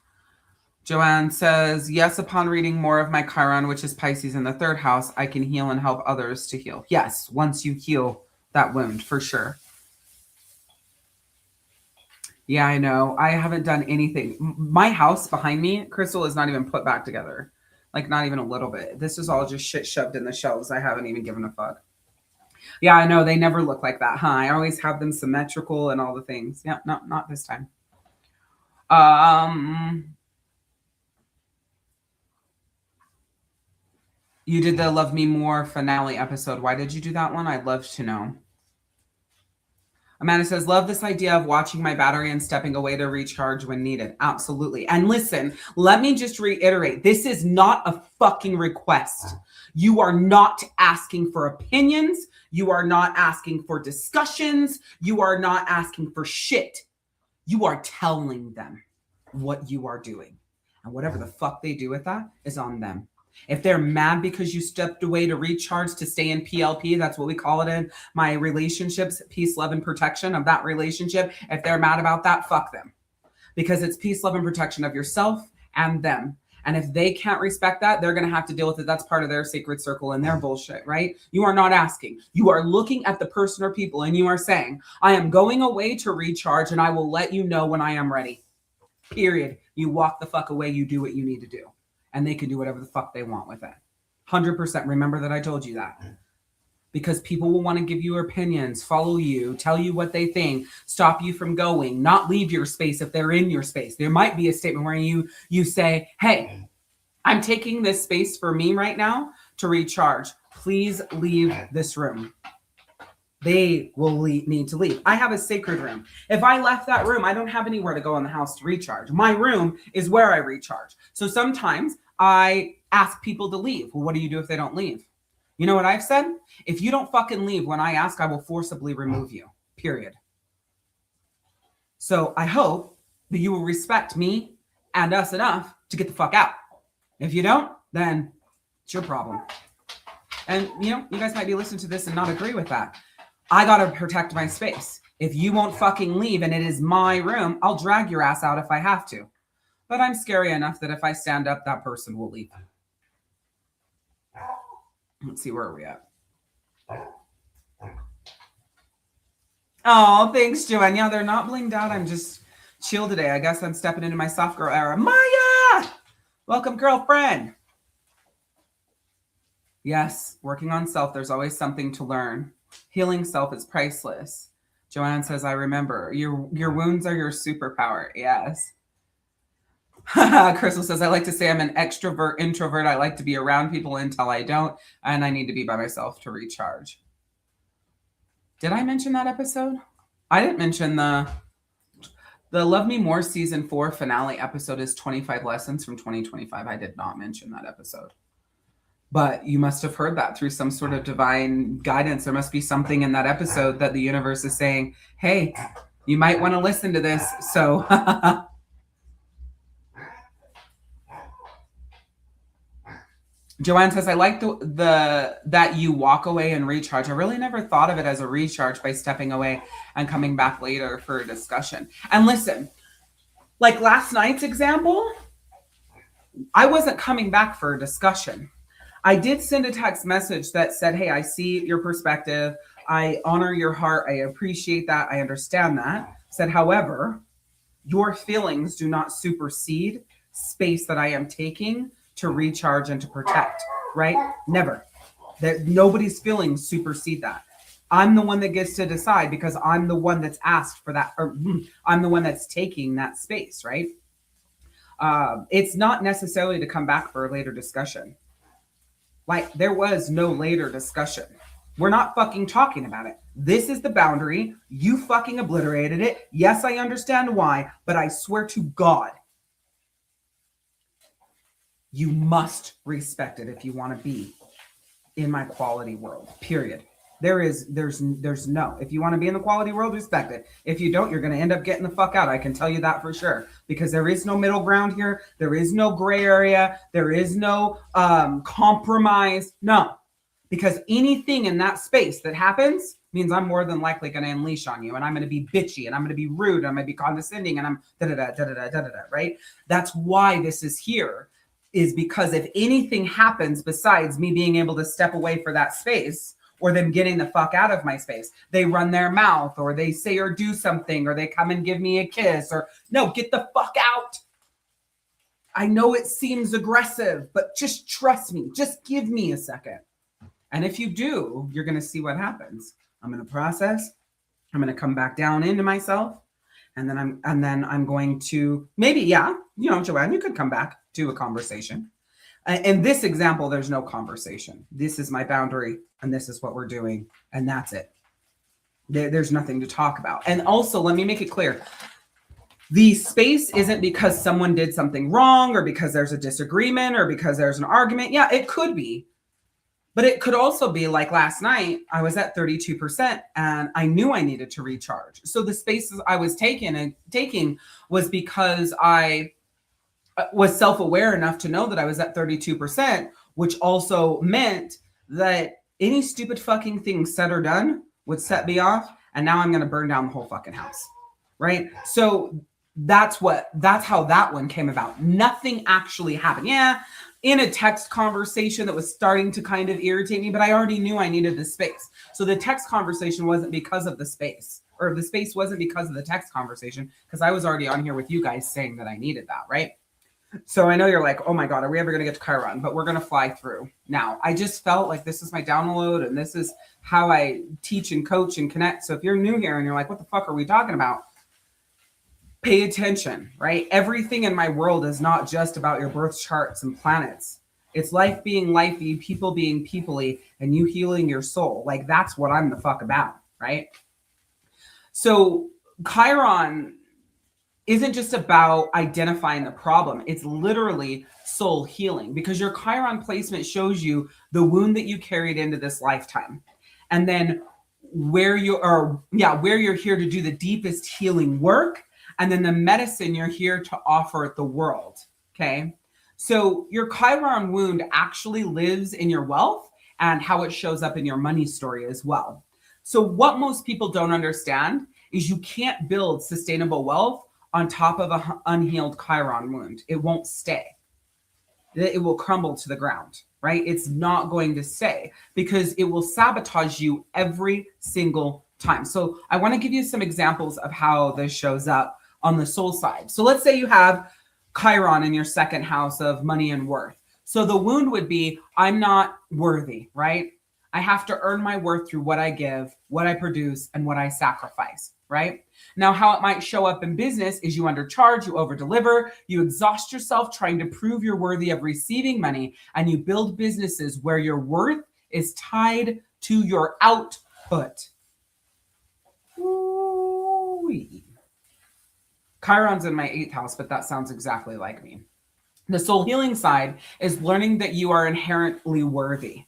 Joanne says, yes, upon reading more of my Chiron, which is Pisces in the 3rd house, I can heal and help others to heal. Yes, once you heal that wound, for sure. Yeah, I know. I haven't done anything. My house behind me, Crystal, is not even put back together. Like, not even a little bit. This is all just shit shoved in the shelves. I haven't even given a fuck. Yeah, I know. They never look like that, huh? I always have them symmetrical and all the things. Yeah, no, not this time. You did the Love Me More finale episode. Why did you do that one? I'd love to know. Amanda says, love this idea of watching my battery and stepping away to recharge when needed. Absolutely. And listen, let me just reiterate, this is not a fucking request. You are not asking for opinions. You are not asking for discussions. You are not asking for shit. You are telling them what you are doing. And whatever the fuck they do with that is on them. If they're mad because you stepped away to recharge, to stay in PLP, that's what we call it in my relationships, peace, love, and protection of that relationship. If they're mad about that, fuck them. Because it's peace, love, and protection of yourself and them. And if they can't respect that, they're going to have to deal with it. That's part of their sacred circle and their bullshit, right? You are not asking. You are looking at the person or people and you are saying, I am going away to recharge and I will let you know when I am ready. Period. You walk the fuck away. You do what you need to do. And they can do whatever the fuck they want with it. 100%. Remember that I told you that. Because people will want to give you opinions, follow you, tell you what they think, stop you from going, not leave your space if they're in your space. There might be a statement where you say, hey, I'm taking this space for me right now to recharge. Please leave this room. They will need to leave. I have a sacred room. If I left that room, I don't have anywhere to go in the house to recharge. My room is where I recharge. So sometimes I ask people to leave. Well, what do you do if they don't leave? You know what I've said? If you don't fucking leave when I ask, I will forcibly remove you. Period. So I hope that you will respect me and us enough to get the fuck out. If you don't, then it's your problem. And, you guys might be listening to this and not agree with that. I got to protect my space. If you won't fucking leave and it is my room, I'll drag your ass out if I have to. But I'm scary enough that if I stand up, that person will leave. Let's see, where are we at? Oh, thanks, Joanne. Yeah, they're not blinged out. I'm just chill today. I guess I'm stepping into my soft girl era. Maya! Welcome, girlfriend. Yes, working on self. There's always something to learn. Healing self is priceless. Joanne says, I remember. Your wounds are your superpower. Yes. Crystal says, I like to say I'm an extrovert, introvert. I like to be around people until I don't, and I need to be by myself to recharge. Did I mention that episode? I didn't mention the Love Me More season 4 finale episode is 25 lessons from 2025. I did not mention that episode. But you must have heard that through some sort of divine guidance. There must be something in that episode that the universe is saying, hey, you might want to listen to this. So Joanne says, I like the that you walk away and recharge. I really never thought of it as a recharge by stepping away and coming back later for a discussion. And listen, like last night's example, I wasn't coming back for a discussion. I did send a text message that said, hey, I see your perspective. I honor your heart. I appreciate that. I understand that. Said, however, your feelings do not supersede space that I am taking to recharge and to protect, right? Never. That nobody's feelings supersede that. I'm the one that gets to decide because I'm the one that's asked for that, or I'm the one that's taking that space, right? It's not necessarily to come back for a later discussion. Like, there was no later discussion. We're not fucking talking about it. This is the boundary. You fucking obliterated it. Yes, I understand why, but I swear to God, you must respect it if you want to be in my quality world, period. There's no, if you want to be in the quality world, respect it. If you don't, you're going to end up getting the fuck out. I can tell you that for sure, because there is no middle ground here. There is no gray area. There is no compromise. No, because anything in that space that happens means I'm more than likely going to unleash on you, and I'm going to be bitchy, and I'm going to be rude, and I'm going to be condescending, and I'm da-da-da, right? That's why this is here, is because if anything happens besides me being able to step away for that space, or them getting the fuck out of my space, they run their mouth, or they say or do something, or they come and give me a kiss, or no, get the fuck out. I know it seems aggressive, but just trust me. Just give me a second. And if you do, you're going to see what happens. I'm going to process. I'm going to come back down into myself. And then I'm going to maybe, yeah, Joanne, you could come back to a conversation. In this example, there's no conversation. This is my boundary, and this is what we're doing, and that's it. There's nothing to talk about. And also, let me make it clear. The space isn't because someone did something wrong, or because there's a disagreement, or because there's an argument. Yeah, it could be. But it could also be like last night, I was at 32%, and I knew I needed to recharge. So the spaces I was taking was because I was self-aware enough to know that I was at 32%, which also meant that any stupid fucking thing said or done would set me off. And now I'm going to burn down the whole fucking house. Right. So that's how that one came about. Nothing actually happened. Yeah. In a text conversation that was starting to kind of irritate me, but I already knew I needed the space. So the text conversation wasn't because of the space, or the space wasn't because of the text conversation, because I was already on here with you guys saying that I needed that. Right. So I know you're like, oh my God, are we ever going to get to Chiron? But we're going to fly through. Now, I just felt like this is my download, and this is how I teach and coach and connect. So if you're new here and you're like, what the fuck are we talking about? Pay attention, right? Everything in my world is not just about your birth charts and planets. It's life being lifey, people being peoply, and you healing your soul. Like, that's what I'm the fuck about, right? So Chiron isn't just about identifying the problem. It's literally soul healing, because your Chiron placement shows you the wound that you carried into this lifetime, and then where you're here to do the deepest healing work, and then the medicine you're here to offer the world. Okay. So your Chiron wound actually lives in your wealth and how it shows up in your money story as well. So what most people don't understand is you can't build sustainable wealth on top of an unhealed Chiron wound. It won't stay. It will crumble to the ground, right? It's not going to stay, because it will sabotage you every single time. So I want to give you some examples of how this shows up on the soul side. So let's say you have Chiron in your second house of money and worth. So the wound would be, I'm not worthy, right? I have to earn my worth through what I give, what I produce, and what I sacrifice. right? Now, how it might show up in business is you undercharge, you overdeliver, you exhaust yourself trying to prove you're worthy of receiving money, and you build businesses where your worth is tied to your output. Ooh-wee. Chiron's in my 8th house, but that sounds exactly like me. The soul healing side is learning that you are inherently worthy.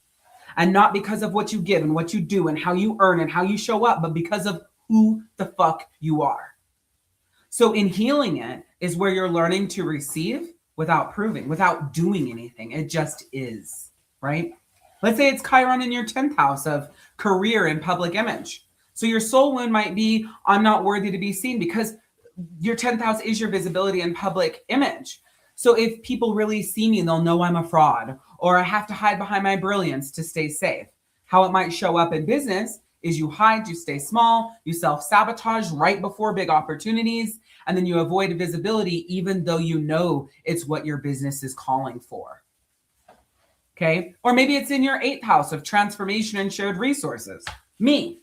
And not because of what you give and what you do and how you earn and how you show up, but because of who the fuck you are. So in healing it is where you're learning to receive without proving, without doing anything. It just is, right? Let's say it's Chiron in your 10th house of career and public image. So your soul wound might be, I'm not worthy to be seen, because your 10th house is your visibility and public image. So if people really see me, they'll know I'm a fraud, or I have to hide behind my brilliance to stay safe. How it might show up in business is you hide, you stay small, you self-sabotage right before big opportunities, and then you avoid visibility even though you know it's what your business is calling for. Okay? Or maybe it's in your 8th house of transformation and shared resources. Me,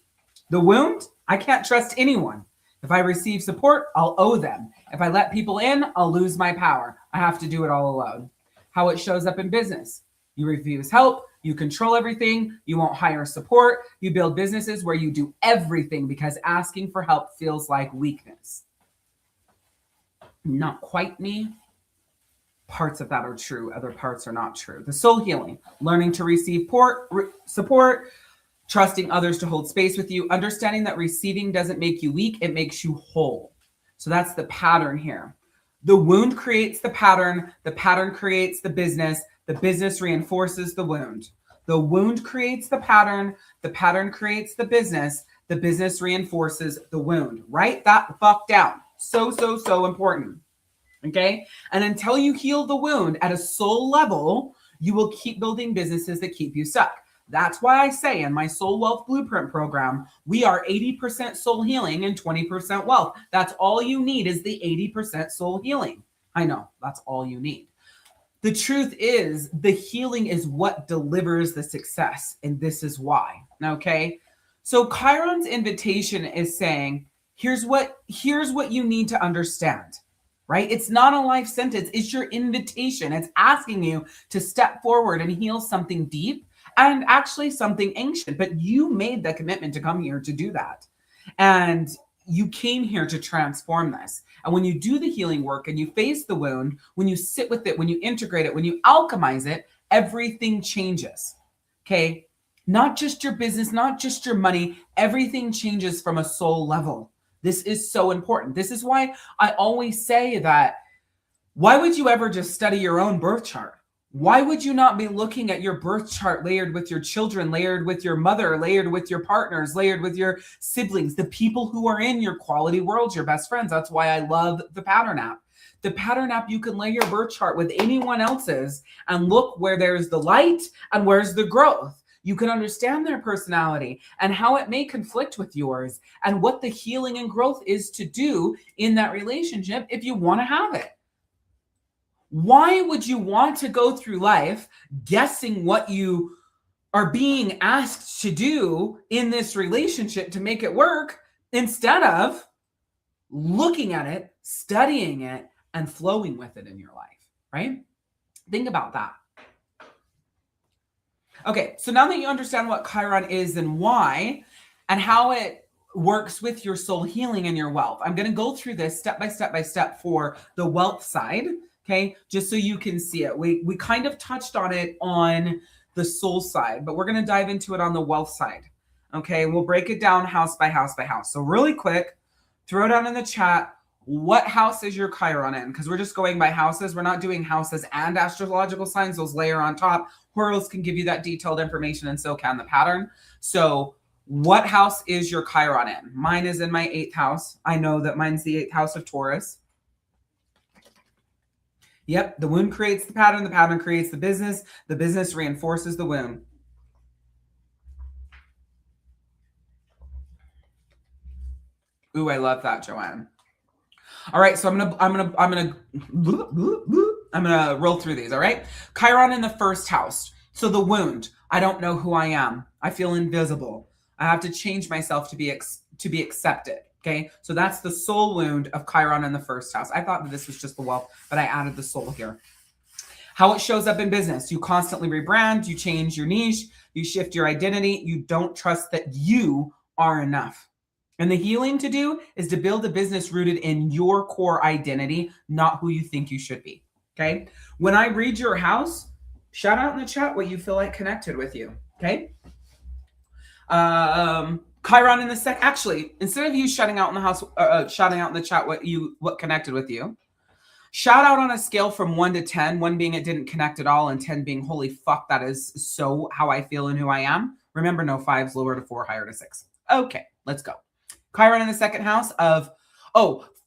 the wound, I can't trust anyone. If I receive support, I'll owe them. If I let people in, I'll lose my power. I have to do it all alone. How it shows up in business. You refuse help. You control everything. You won't hire support. You build businesses where you do everything because asking for help feels like weakness. Not quite me. Parts of that are true. Other parts are not true. The soul healing, learning to receive support, trusting others to hold space with you, understanding that receiving doesn't make you weak, it makes you whole. So that's the pattern here. The wound creates the pattern creates the business reinforces the wound. The wound creates the pattern creates the business reinforces the wound. Write that the fuck down. So important. Okay? And until you heal the wound at a soul level, you will keep building businesses that keep you stuck. That's why I say in my Soul Wealth Blueprint program, we are 80% soul healing and 20% wealth. That's all you need is the 80% soul healing. I know, that's all you need. The truth is, the healing is what delivers the success, and this is why, okay? So Chiron's invitation is saying, here's what you need to understand, right? It's not a life sentence, it's your invitation. It's asking you to step forward and heal something deep and actually something ancient, but you made the commitment to come here to do that. And you came here to transform this. And when you do the healing work and you face the wound, when you sit with it, when you integrate it, when you alchemize it, everything changes. Okay? Not just your business, not just your money, everything changes from a soul level. This is so important. This is why I always say that, why would you ever just study your own birth chart? Why would you not be looking at your birth chart layered with your children, layered with your mother, layered with your partners, layered with your siblings, the people who are in your quality world, your best friends? That's why I love the Pattern app. The Pattern app, you can lay your birth chart with anyone else's and look where there's the light and where's the growth. You can understand their personality and how it may conflict with yours and what the healing and growth is to do in that relationship if you want to have it. Why would you want to go through life guessing what you are being asked to do in this relationship to make it work instead of looking at it, studying it, and flowing with it in your life, right? Think about that. Okay, so now that you understand what Chiron is and why, and how it works with your soul healing and your wealth, I'm going to go through this step by step for the wealth side. Okay, just so you can see it. We kind of touched on it on the soul side, but we're going to dive into it on the wealth side. Okay, we'll break it down house by house by house. So really quick, throw down in the chat, what house is your Chiron in? Because we're just going by houses. We're not doing houses and astrological signs. Those layer on top. Horals can give you that detailed information, and so can the pattern. So what house is your Chiron in? Mine is in my 8th house. I know that mine's the 8th house of Taurus. Yep, the wound creates the pattern creates the business reinforces the wound. Ooh, I love that, Joanne. All right, so I'm gonna roll through these. All right, Chiron in the 1st house. So the wound. I don't know who I am. I feel invisible. I have to change myself to be accepted. Okay, so that's the soul wound of Chiron in the first house. I thought that this was just the wealth, but I added the soul here. How it shows up in business. You constantly rebrand, you change your niche, you shift your identity, you don't trust that you are enough. And the healing to do is to build a business rooted in your core identity, not who you think you should be. Okay, when I read your house, shout out in the chat what you feel like connected with you. Okay. Chiron in the actually, instead of you shouting out in the house, shouting out in the chat what connected with you, shout out on a scale from 1 to 10, 1 being it didn't connect at all, and 10 being holy fuck, that is so how I feel and who I am. Remember, no 5s, lower to 4, higher to 6. Okay, let's go. Chiron in the second house of,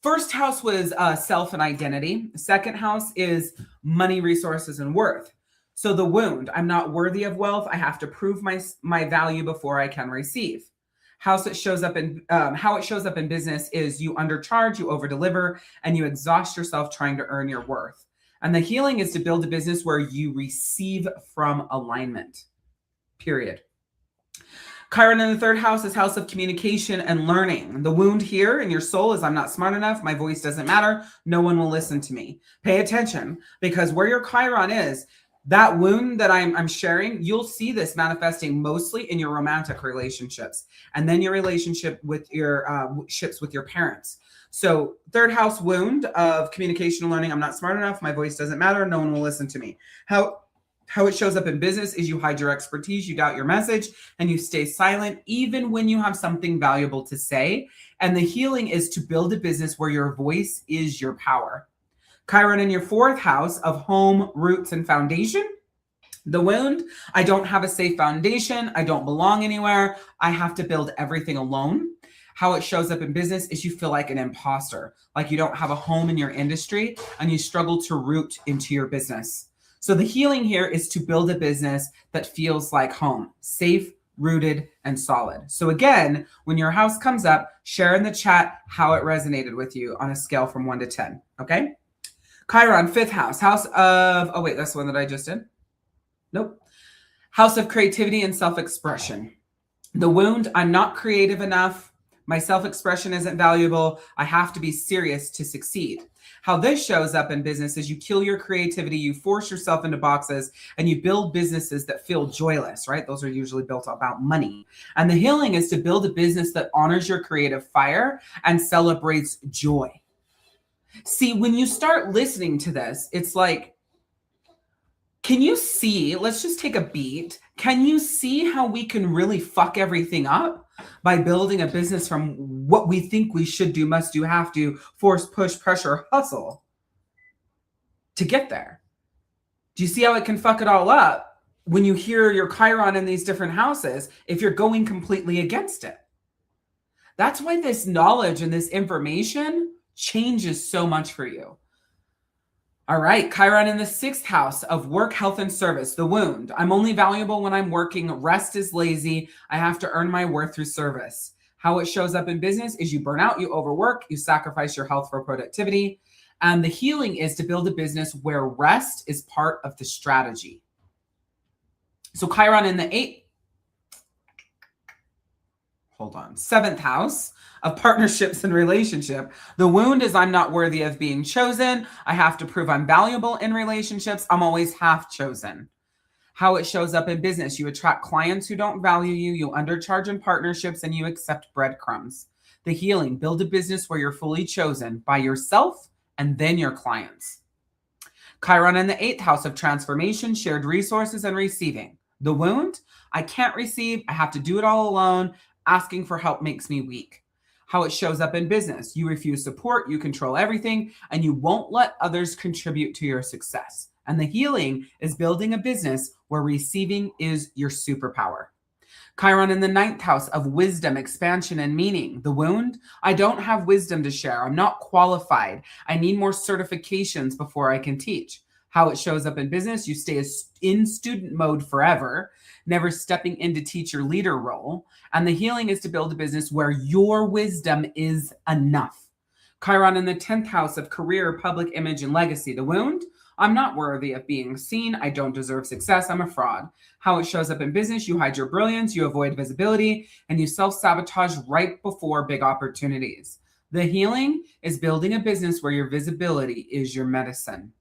first house was self and identity. Second house is money, resources, and worth. So the wound, I'm not worthy of wealth. I have to prove my value before I can receive. House it shows up in how it shows up in business is you undercharge, you overdeliver, and you exhaust yourself trying to earn your worth. And the healing is to build a business where you receive from alignment. Period. Chiron in the third house is house of communication and learning. The wound here in your soul is I'm not smart enough. My voice doesn't matter. No one will listen to me. Pay attention, because where your Chiron is, that wound that I'm sharing, you'll see this manifesting mostly in your romantic relationships, and then your relationship with your ships with your parents. So third house wound of communication and learning. I'm not smart enough. My voice doesn't matter. No one will listen to me. How it shows up in business is you hide your expertise, you doubt your message, and you stay silent even when you have something valuable to say. And the healing is to build a business where your voice is your power. Chiron in your fourth house of home, roots, and foundation. The wound, I don't have a safe foundation. I don't belong anywhere. I have to build everything alone. How it shows up in business is you feel like an imposter, like you don't have a home in your industry and you struggle to root into your business. So the healing here is to build a business that feels like home, safe, rooted, and solid. So again, when your house comes up, share in the chat how it resonated with you on a scale from 1 to 10. Okay. Chiron, fifth house, house of, that's the one that I just did. Nope. House of creativity and self-expression. The wound, I'm not creative enough. My self-expression isn't valuable. I have to be serious to succeed. How this shows up in business is you kill your creativity, you force yourself into boxes, and you build businesses that feel joyless, right? Those are usually built about money. And the healing is to build a business that honors your creative fire and celebrates joy. See, when you start listening to this, it's like, can you see, let's just take a beat. Can you see how we can really fuck everything up by building a business from what we think we should do, must do, have to, force, push, pressure, hustle to get there? Do you see how it can fuck it all up when you hear your Chiron in these different houses if you're going completely against it? That's why this knowledge and this information changes so much for you. All right, Chiron in the sixth house of work, health, and service. The wound, I'm only valuable when I'm working. Rest is lazy. I have to earn my worth through service. How it shows up in business is you burn out, you overwork, you sacrifice your health for productivity. And the healing is to build a business where rest is part of the strategy. So Chiron in the seventh house of partnerships and relationship. The wound is I'm not worthy of being chosen. I have to prove I'm valuable in relationships. I'm always half chosen. How it shows up in business, you attract clients who don't value you, you undercharge in partnerships, and you accept breadcrumbs. The healing, build a business where you're fully chosen by yourself and then your clients. Chiron in the eighth house of transformation, shared resources, and receiving. The wound, I can't receive. I have to do it all alone. Asking for help makes me weak. How it shows up in business, you refuse support, you control everything, and you won't let others contribute to your success. And the healing is building a business where receiving is your superpower. Chiron in the ninth house of wisdom, expansion, and meaning. The wound, I don't have wisdom to share. I'm not qualified. I need more certifications before I can teach. How it shows up in business, you stay in student mode forever, never stepping into teacher leader role. And the healing is to build a business where your wisdom is enough. Chiron in the 10th house of career, public image, and legacy. The wound, I'm not worthy of being seen. I don't deserve success. I'm a fraud. How it shows up in business, you hide your brilliance, you avoid visibility, and you self-sabotage right before big opportunities. The healing is building a business where your visibility is your medicine.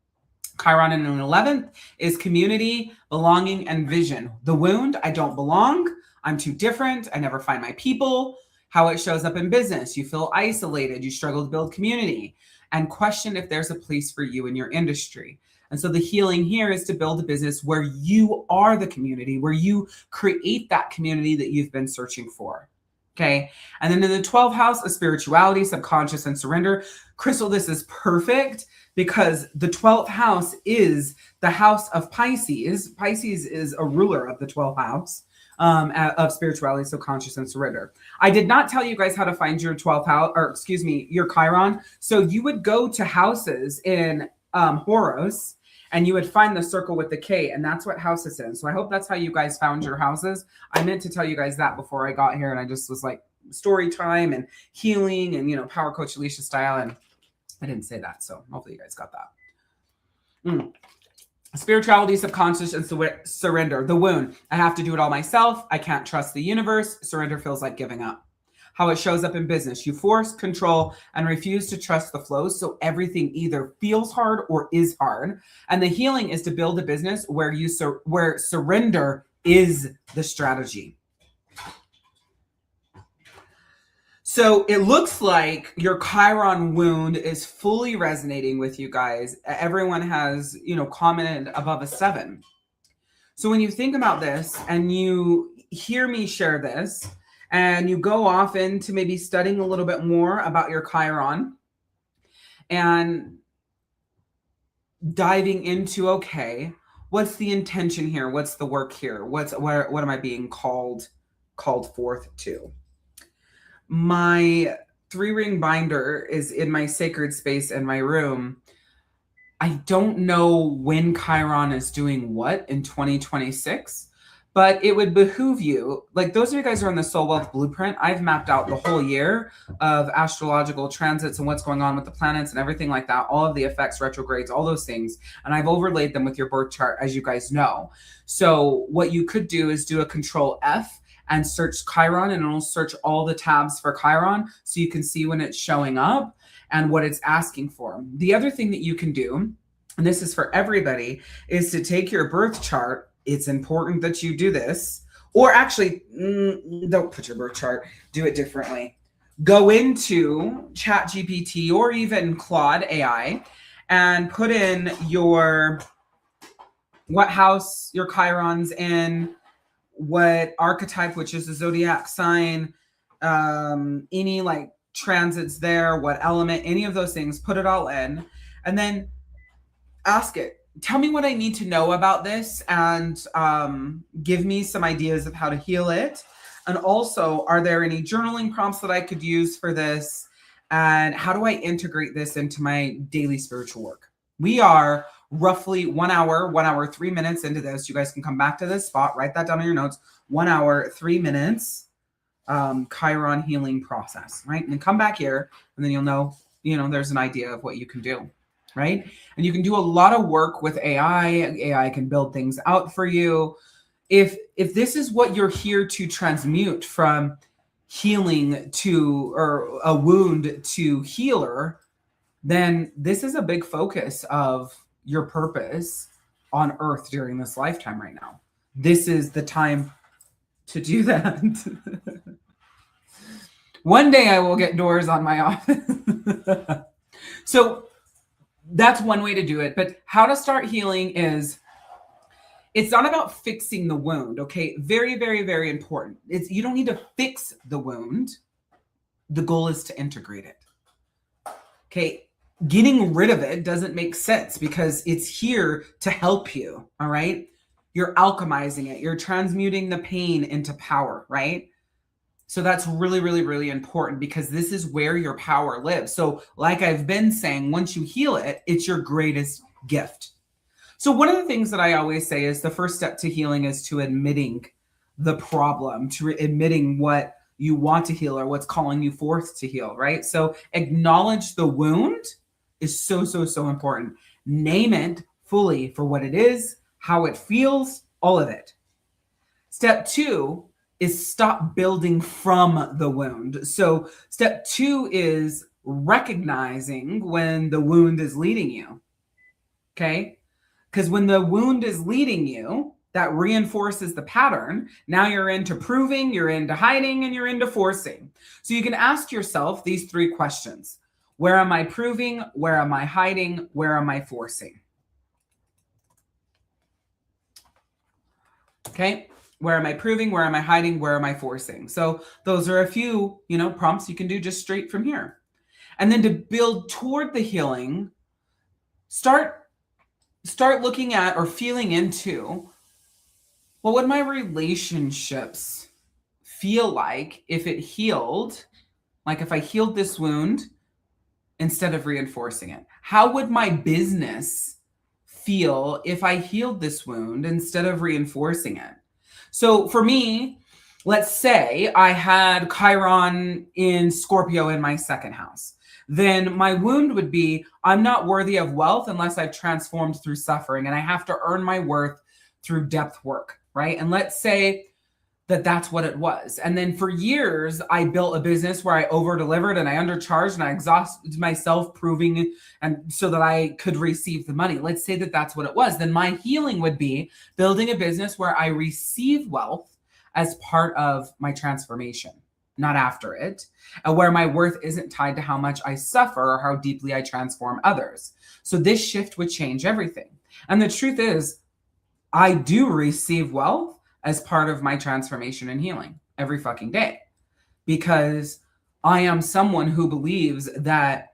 Chiron in an 11th is community, belonging, and vision. The wound, I don't belong. I'm too different. I never find my people. How it shows up in business, you feel isolated. You struggle to build community and question if there's a place for you in your industry. And so the healing here is to build a business where you are the community, where you create that community that you've been searching for. Okay. And then in the 12th house of spirituality, subconscious, and surrender, Crystal, this is perfect because the 12th house is the house of Pisces. Pisces is a ruler of the 12th house of spirituality, subconscious, and surrender. I did not tell you guys how to find your 12th house, or excuse me, your Chiron. So you would go to houses in Horus, and you would find the circle with the K, and that's what house it's in. So I hope that's how you guys found your houses. I meant to tell you guys that before I got here, and I just was like, story time and healing and, you know, Power Coach Alicia style, and I didn't say that, so hopefully you guys got that. Spirituality, subconscious, and surrender. The wound. I have to do it all myself. I can't trust the universe. Surrender feels like giving up. How it shows up in business. You force, control, and refuse to trust the flows, so everything either feels hard or is hard. And the healing is to build a business where where surrender is the strategy. So it looks like your Chiron wound is fully resonating with you guys. Everyone has, you know, commented above a 7. So when you think about this and you hear me share this and you go off into maybe studying a little bit more about your Chiron and diving into, okay, what's the intention here? What's the work here? What am I being called forth to? My 3-ring binder is in my sacred space in my room. I don't know when Chiron is doing what in 2026, but it would behoove you, like those of you guys who are on the Soul Wealth Blueprint, I've mapped out the whole year of astrological transits and what's going on with the planets and everything like that, all of the effects, retrogrades, all those things. And I've overlaid them with your birth chart, as you guys know. So what you could do is do a Control F and search Chiron, and it'll search all the tabs for Chiron so you can see when it's showing up and what it's asking for. The other thing that you can do, and this is for everybody, is to take your birth chart. It's important that you do this, or actually, don't put your birth chart, do it differently. Go into ChatGPT or even Claude AI and put in what house your Chiron's in, what archetype, which is the zodiac sign, any like transits there, what element, any of those things, put it all in, and then ask it, tell me what I need to know about this, and give me some ideas of how to heal it. And also, are there any journaling prompts that I could use for this? And how do I integrate this into my daily spiritual work? We are roughly 1 hour, 3 minutes into this. You guys can come back to this spot, write that down in your notes. 1 hour, 3 minutes, Chiron healing process, right? And then come back here, and then you'll know, there's an idea of what you can do, right? And you can do a lot of work with AI. AI can build things out for you. If this is what you're here to transmute from healing to, or a wound to healer, then this is a big focus of your purpose on earth during this lifetime right now. This is the time to do that. One day I will get doors on my office. So that's one way to do it. But how to start healing is, it's not about fixing the wound, okay? Very, very, very important. You don't need to fix the wound. The goal is to integrate it. Okay, getting rid of it doesn't make sense because it's here to help you, all right? You're alchemizing it. You're transmuting the pain into power, right? So that's really, really, really important because this is where your power lives. So like I've been saying, once you heal it, it's your greatest gift. So one of the things that I always say is the first step to healing is to admitting the problem, to admitting what you want to heal or what's calling you forth to heal, right? So acknowledge the wound is so, so, so important. Name it, fully for what it is, how it feels, all of it. Step 2 is stop building from the wound. So step 2 is recognizing when the wound is leading you. Okay? Because when the wound is leading you, that reinforces the pattern. Now you're into proving, you're into hiding, and you're into forcing. So you can ask yourself these 3 questions. Where am I proving? Where am I hiding? Where am I forcing? Okay? Where am I proving? Where am I hiding? Where am I forcing? So those are a few, prompts you can do just straight from here. And then to build toward the healing, start looking at or feeling into, what would my relationships feel like if it healed? Like if I healed this wound instead of reinforcing it? How would my business feel if I healed this wound instead of reinforcing it? So for me, let's say I had Chiron in Scorpio in my 2nd house. Then my wound would be, I'm not worthy of wealth unless I've transformed through suffering, and I have to earn my worth through depth work, right? And let's say that that's what it was. And then for years, I built a business where I over-delivered and I undercharged and I exhausted myself proving and so that I could receive the money. Let's say that that's what it was. Then my healing would be building a business where I receive wealth as part of my transformation, not after it, and where my worth isn't tied to how much I suffer or how deeply I transform others. So this shift would change everything. And the truth is, I do receive wealth as part of my transformation and healing every fucking day, because I am someone who believes that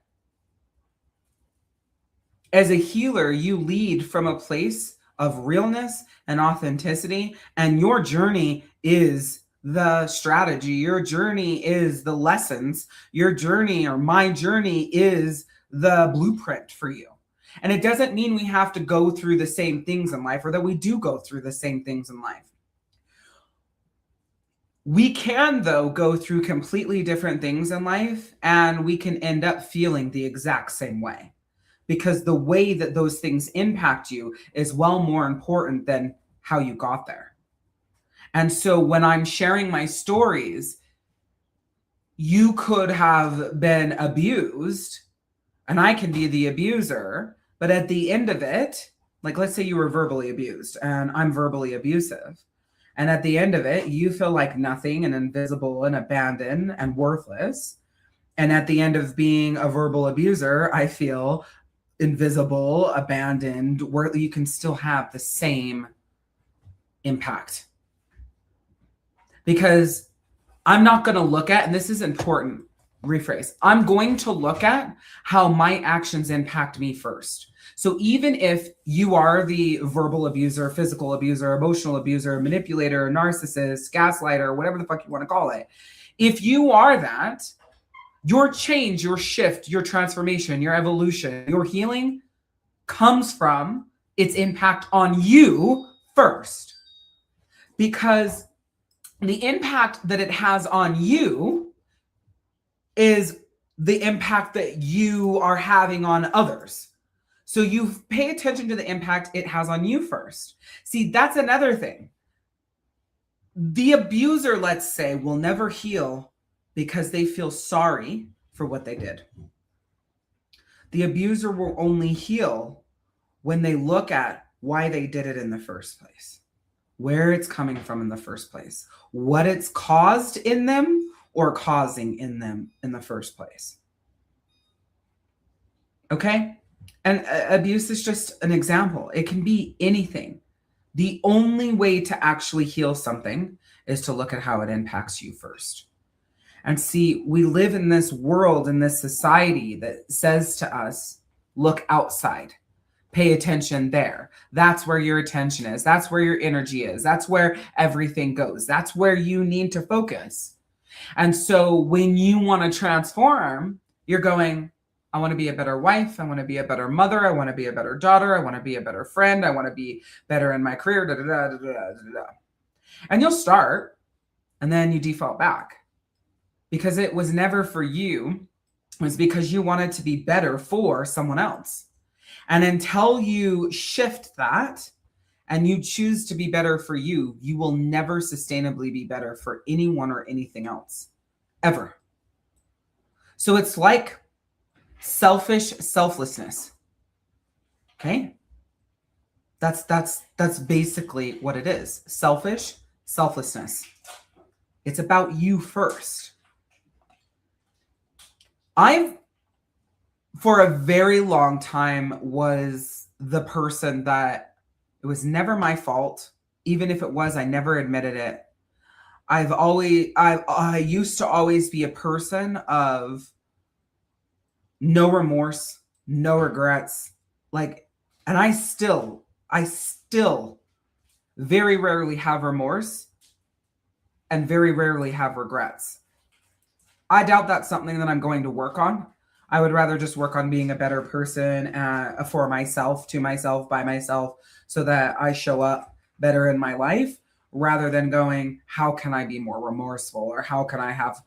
as a healer, you lead from a place of realness and authenticity, and your journey is the strategy. Your journey is the lessons. Your journey, or my journey, is the blueprint for you. And it doesn't mean we have to go through the same things in life, or that we do go through the same things in life. We can, though, go through completely different things in life, and we can end up feeling the exact same way, because the way that those things impact you is well more important than how you got there. And so when I'm sharing my stories, you could have been abused, and I can be the abuser, but at the end of it, like let's say you were verbally abused and I'm verbally abusive. And at the end of it, you feel like nothing and invisible and abandoned and worthless. And at the end of being a verbal abuser, I feel invisible, abandoned, where you can still have the same impact. Because I'm not going to look at, and this is important, rephrase, I'm going to look at how my actions impact me first. So even if you are the verbal abuser, physical abuser, emotional abuser, manipulator, narcissist, gaslighter, whatever the fuck you want to call it, if you are that, your change, your shift, your transformation, your evolution, your healing comes from its impact on you first. Because the impact that it has on you is the impact that you are having on others. So you pay attention to the impact it has on you first. See, that's another thing. The abuser, let's say, will never heal because they feel sorry for what they did. The abuser will only heal when they look at why they did it in the first place, where it's coming from in the first place, what it's caused in them or causing in them in the first place. Okay? And abuse is just an example. It can be anything. The only way to actually heal something is to look at how it impacts you first. And see, we live in this world, in this society that says to us, look outside, pay attention there. That's where your attention is. That's where your energy is. That's where everything goes. That's where you need to focus. And so when you want to transform, you're going, I want to be a better wife. I want to be a better mother. I want to be a better daughter. I want to be a better friend. I want to be better in my career. Da, da, da, da, da, da, da. And you'll start, and then you default back because it was never for you. It was because you wanted to be better for someone else. And until you shift that and you choose to be better for you, you will never sustainably be better for anyone or anything else, ever. So it's like selfish selflessness. Okay? That's basically what it is. Selfish selflessness. It's about you first. I, for a very long time, was the person that it was never my fault. Even if it was, I never admitted it. I used to always be a person of no remorse, no regrets. Like, and I still very rarely have remorse and very rarely have regrets. I doubt that's something that I'm going to work on. I would rather just work on being a better person for myself, to myself, by myself, so that I show up better in my life, rather than going, how can I be more remorseful, or how can I have,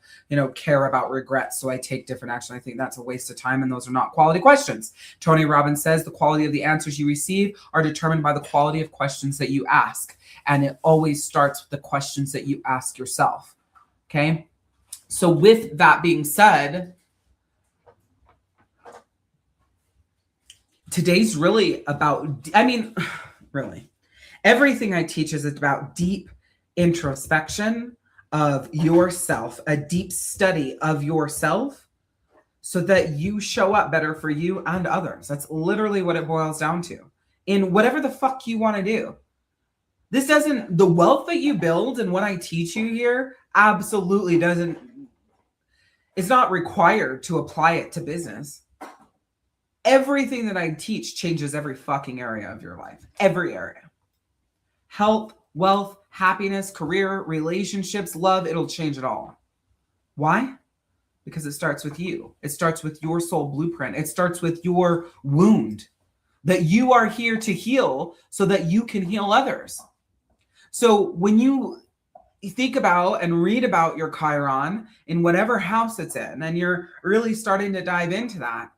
care about regrets so I take different action? I think that's a waste of time, and those are not quality questions. Tony Robbins says the quality of the answers you receive are determined by the quality of questions that you ask. And it always starts with the questions that you ask yourself. Okay? So with that being said, today's really about, really, everything I teach is about deep introspection of yourself, a deep study of yourself, so that you show up better for you and others. That's literally what it boils down to, in whatever the fuck you want to do. The wealth that you build and what I teach you here absolutely it's not required to apply it to business. Everything that I teach changes every fucking area of your life. Every area. Health, wealth, happiness, career, relationships, love, it'll change it all. Why? Because it starts with you. It starts with your soul blueprint. It starts with your wound that you are here to heal so that you can heal others. So when you think about and read about your Chiron in whatever house it's in, and you're really starting to dive into that,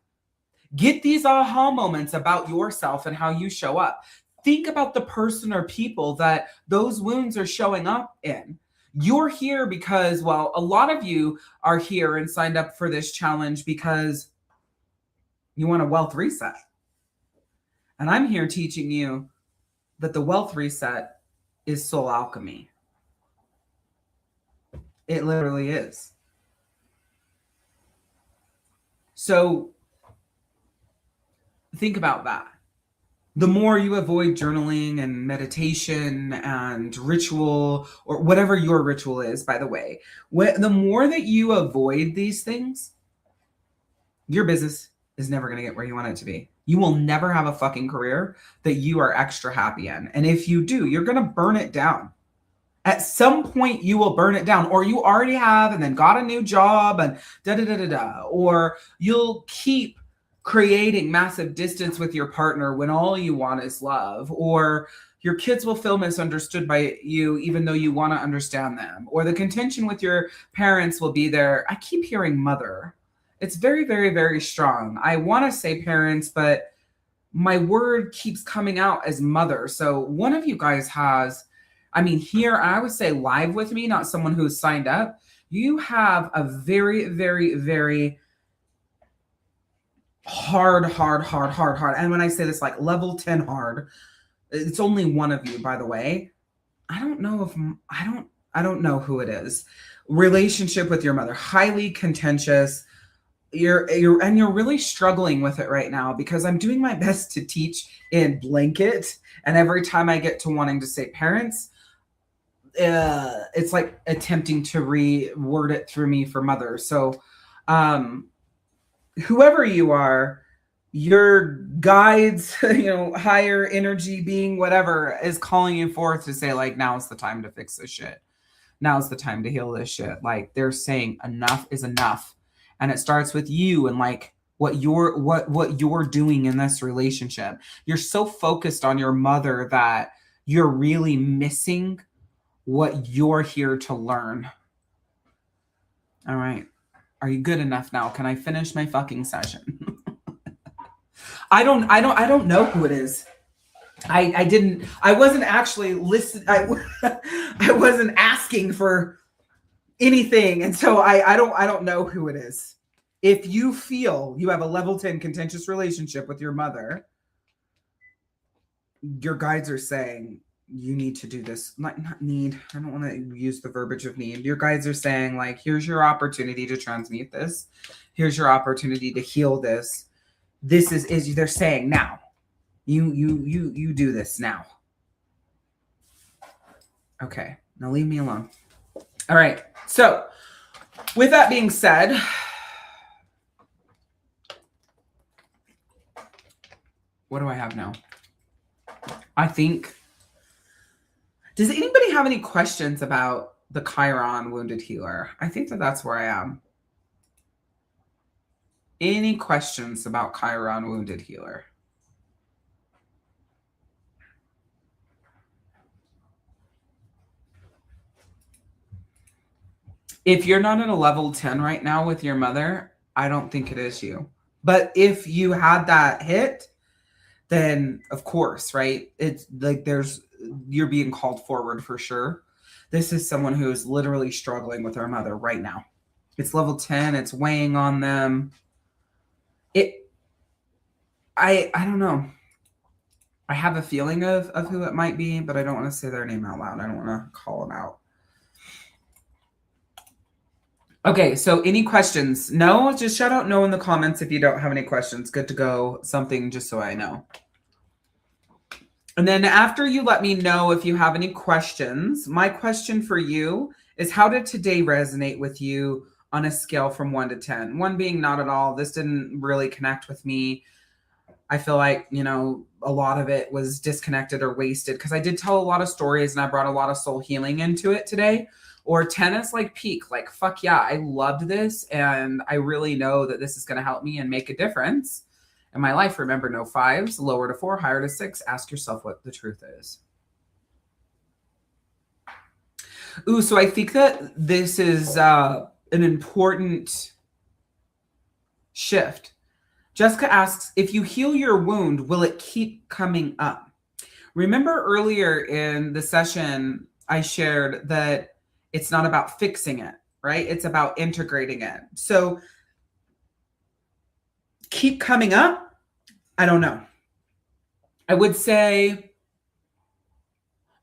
get these aha moments about yourself and how you show up. Think about the person or people that those wounds are showing up in. You're here because, well, a lot of you are here and signed up for this challenge because you want a wealth reset. And I'm here teaching you that the wealth reset is soul alchemy. It literally is. So think about that. The more you avoid journaling and meditation and ritual, or whatever your ritual is, by the way, the more that you avoid these things, your business is never going to get where you want it to be. You will never have a fucking career that you are extra happy in. And if you do, you're going to burn it down. At some point, you will burn it down, or you already have and then got a new job and da-da-da-da-da. Or you'll keep creating massive distance with your partner when all you want is love. Or your kids will feel misunderstood by you, even though you want to understand them. Or the contention with your parents will be there. I keep hearing mother. It's very, very, very strong. I want to say parents, but my word keeps coming out as mother. So one of you guys has... here, I would say live with me, not someone who's signed up. You have a very, very, very hard. And when I say this, like level 10 hard, it's only one of you, by the way. I don't know who it is. Relationship with your mother, highly contentious. You're really struggling with it right now, because I'm doing my best to teach in blanket. And every time I get to wanting to say parents, it's like attempting to reword it through me for mother. So whoever you are, your guides, higher energy being, whatever, is calling you forth to say, like, now's the time to fix this shit. Now's the time to heal this shit. Like, they're saying enough is enough. And it starts with you and like what you're doing in this relationship. You're so focused on your mother that you're really missing what you're here to learn. All right. Are you good enough now? Can I finish my fucking session? I don't know who it is. I wasn't actually listening. I wasn't asking for anything. And so I don't know who it is. If you feel you have a level 10 contentious relationship with your mother, your guides are saying you need to do this. Not need. I don't want to use the verbiage of need. Your guides are saying, like, here's your opportunity to transmute this. Here's your opportunity to heal this. This is they're saying now. You do this now. Okay, now leave me alone. All right. So, with that being said, what do I have now? I think, does anybody have any questions about the Chiron wounded healer? I think that's where I am. Any questions about Chiron wounded healer? If you're not at a level 10 right now with your mother, I don't think it is you. But if you had that hit, then of course, right? It's like you're being called forward for sure. This is someone who is literally struggling with their mother right now. It's level 10. It's weighing on them. I don't know. I have a feeling of who it might be, but I don't want to say their name out loud. I don't want to call them out. Okay, so any questions? No, just shout out no in the comments if you don't have any questions. Good to go. Something just so I know. And then after you let me know if you have any questions, my question for you is, how did today resonate with you on a scale from 1 to 10? 1 being not at all. This didn't really connect with me. I feel like, a lot of it was disconnected or wasted because I did tell a lot of stories and I brought a lot of soul healing into it today. Or 10 is like peak, like, fuck yeah, I loved this. And I really know that this is going to help me and make a difference in my life. Remember, no 5s, lower to 4, higher to 6. Ask yourself what the truth is. Ooh, so I think that this is an important shift. Jessica asks, if you heal your wound, will it keep coming up? Remember earlier in the session, I shared that it's not about fixing it, right? It's about integrating it. So keep coming up? I don't know. I would say,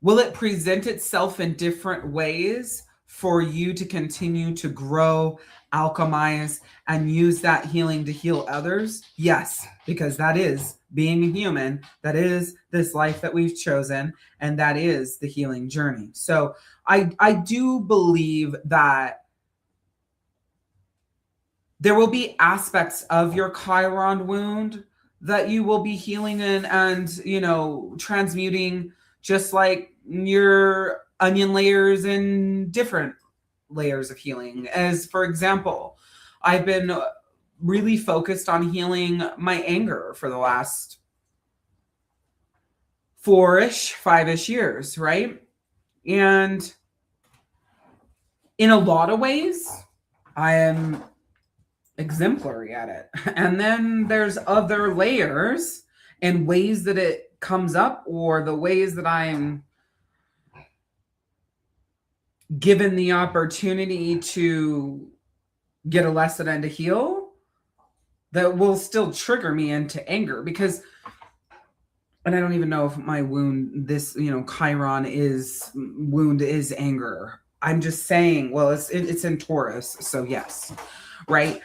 will it present itself in different ways for you to continue to grow, alchemize, and use that healing to heal others? Yes, because that is being a human. That is this life that we've chosen, and that is the healing journey. So I do believe that there will be aspects of your Chiron wound that you will be healing in and transmuting, just like your onion layers in different layers of healing. As for example, I've been really focused on healing my anger for the last 4-ish, 5-ish years, right? And in a lot of ways, I am exemplary at it. And then there's other layers and ways that it comes up, or the ways that I'm given the opportunity to get a lesson and to heal, that will still trigger me into anger. Because, and I don't even know if my wound, this, Chiron wound is anger. I'm just saying, well, it's in Taurus, so yes, right?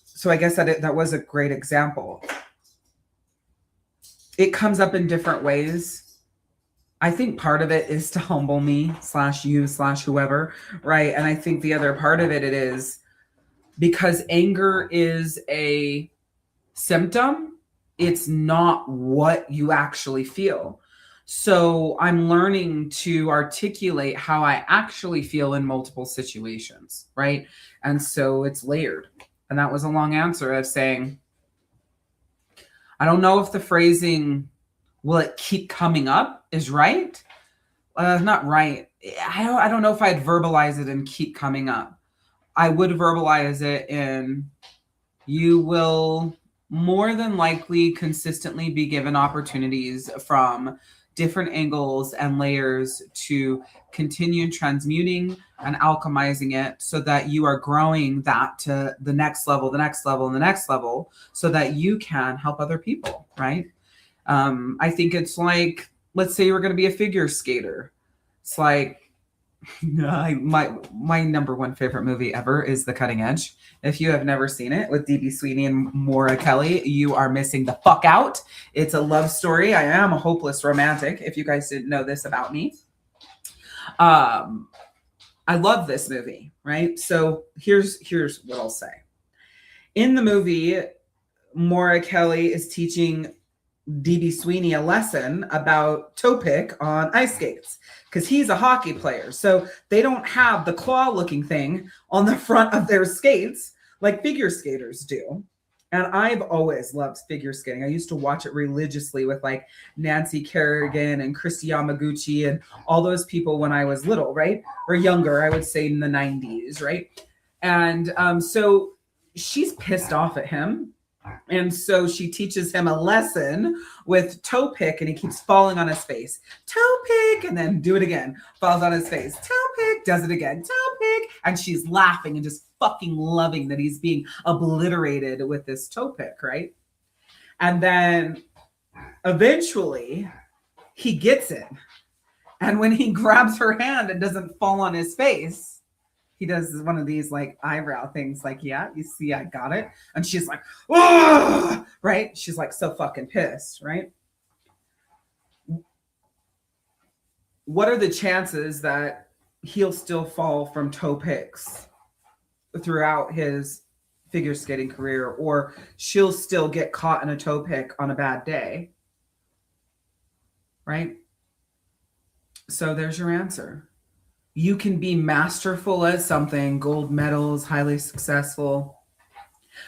So I guess that was a great example. It comes up in different ways. I think part of it is to humble me /you/whoever, right? And I think the other part of it is because anger is a symptom, it's not what you actually feel. So I'm learning to articulate how I actually feel in multiple situations, right? And so it's layered. And that was a long answer of saying, I don't know if the phrasing, will it keep coming up, is right. Not right. I don't know if I'd verbalize it and keep coming up. I would verbalize it in, you will more than likely consistently be given opportunities from different angles and layers to continue transmuting and alchemizing it so that you are growing that to the next level, the next level, and the next level so that you can help other people, right? I think it's like, let's say you were going to be a figure skater. It's like, my number one favorite movie ever is The Cutting Edge. If you have never seen it with D.B. Sweeney and Maura Kelly, you are missing the fuck out. It's a love story. I am a hopeless romantic, if you guys didn't know this about me. I love this movie, right? So here's what I'll say. In the movie, Maura Kelly is teaching D.B. Sweeney a lesson about toe pick on ice skates because he's a hockey player. So they don't have the claw looking thing on the front of their skates like figure skaters do. And I've always loved figure skating. I used to watch it religiously with like Nancy Kerrigan and Christy Yamaguchi and all those people when I was little, right? Or younger, I would say in the 90s, right? And so she's pissed off at him. And so she teaches him a lesson with toe pick, and he keeps falling on his face. Toe pick, and then do it again. Falls on his face. Toe pick, does it again. Toe pick. And she's laughing and just fucking loving that he's being obliterated with this toe pick, right? And then eventually he gets it. And when he grabs her hand and doesn't fall on his face, he does one of these like eyebrow things like, yeah, you see, I got it. And she's like, oh, right? She's like so fucking pissed, right? What are the chances that he'll still fall from toe picks throughout his figure skating career, or she'll still get caught in a toe pick on a bad day? Right? So there's your answer. You can be masterful at something, gold medals, highly successful.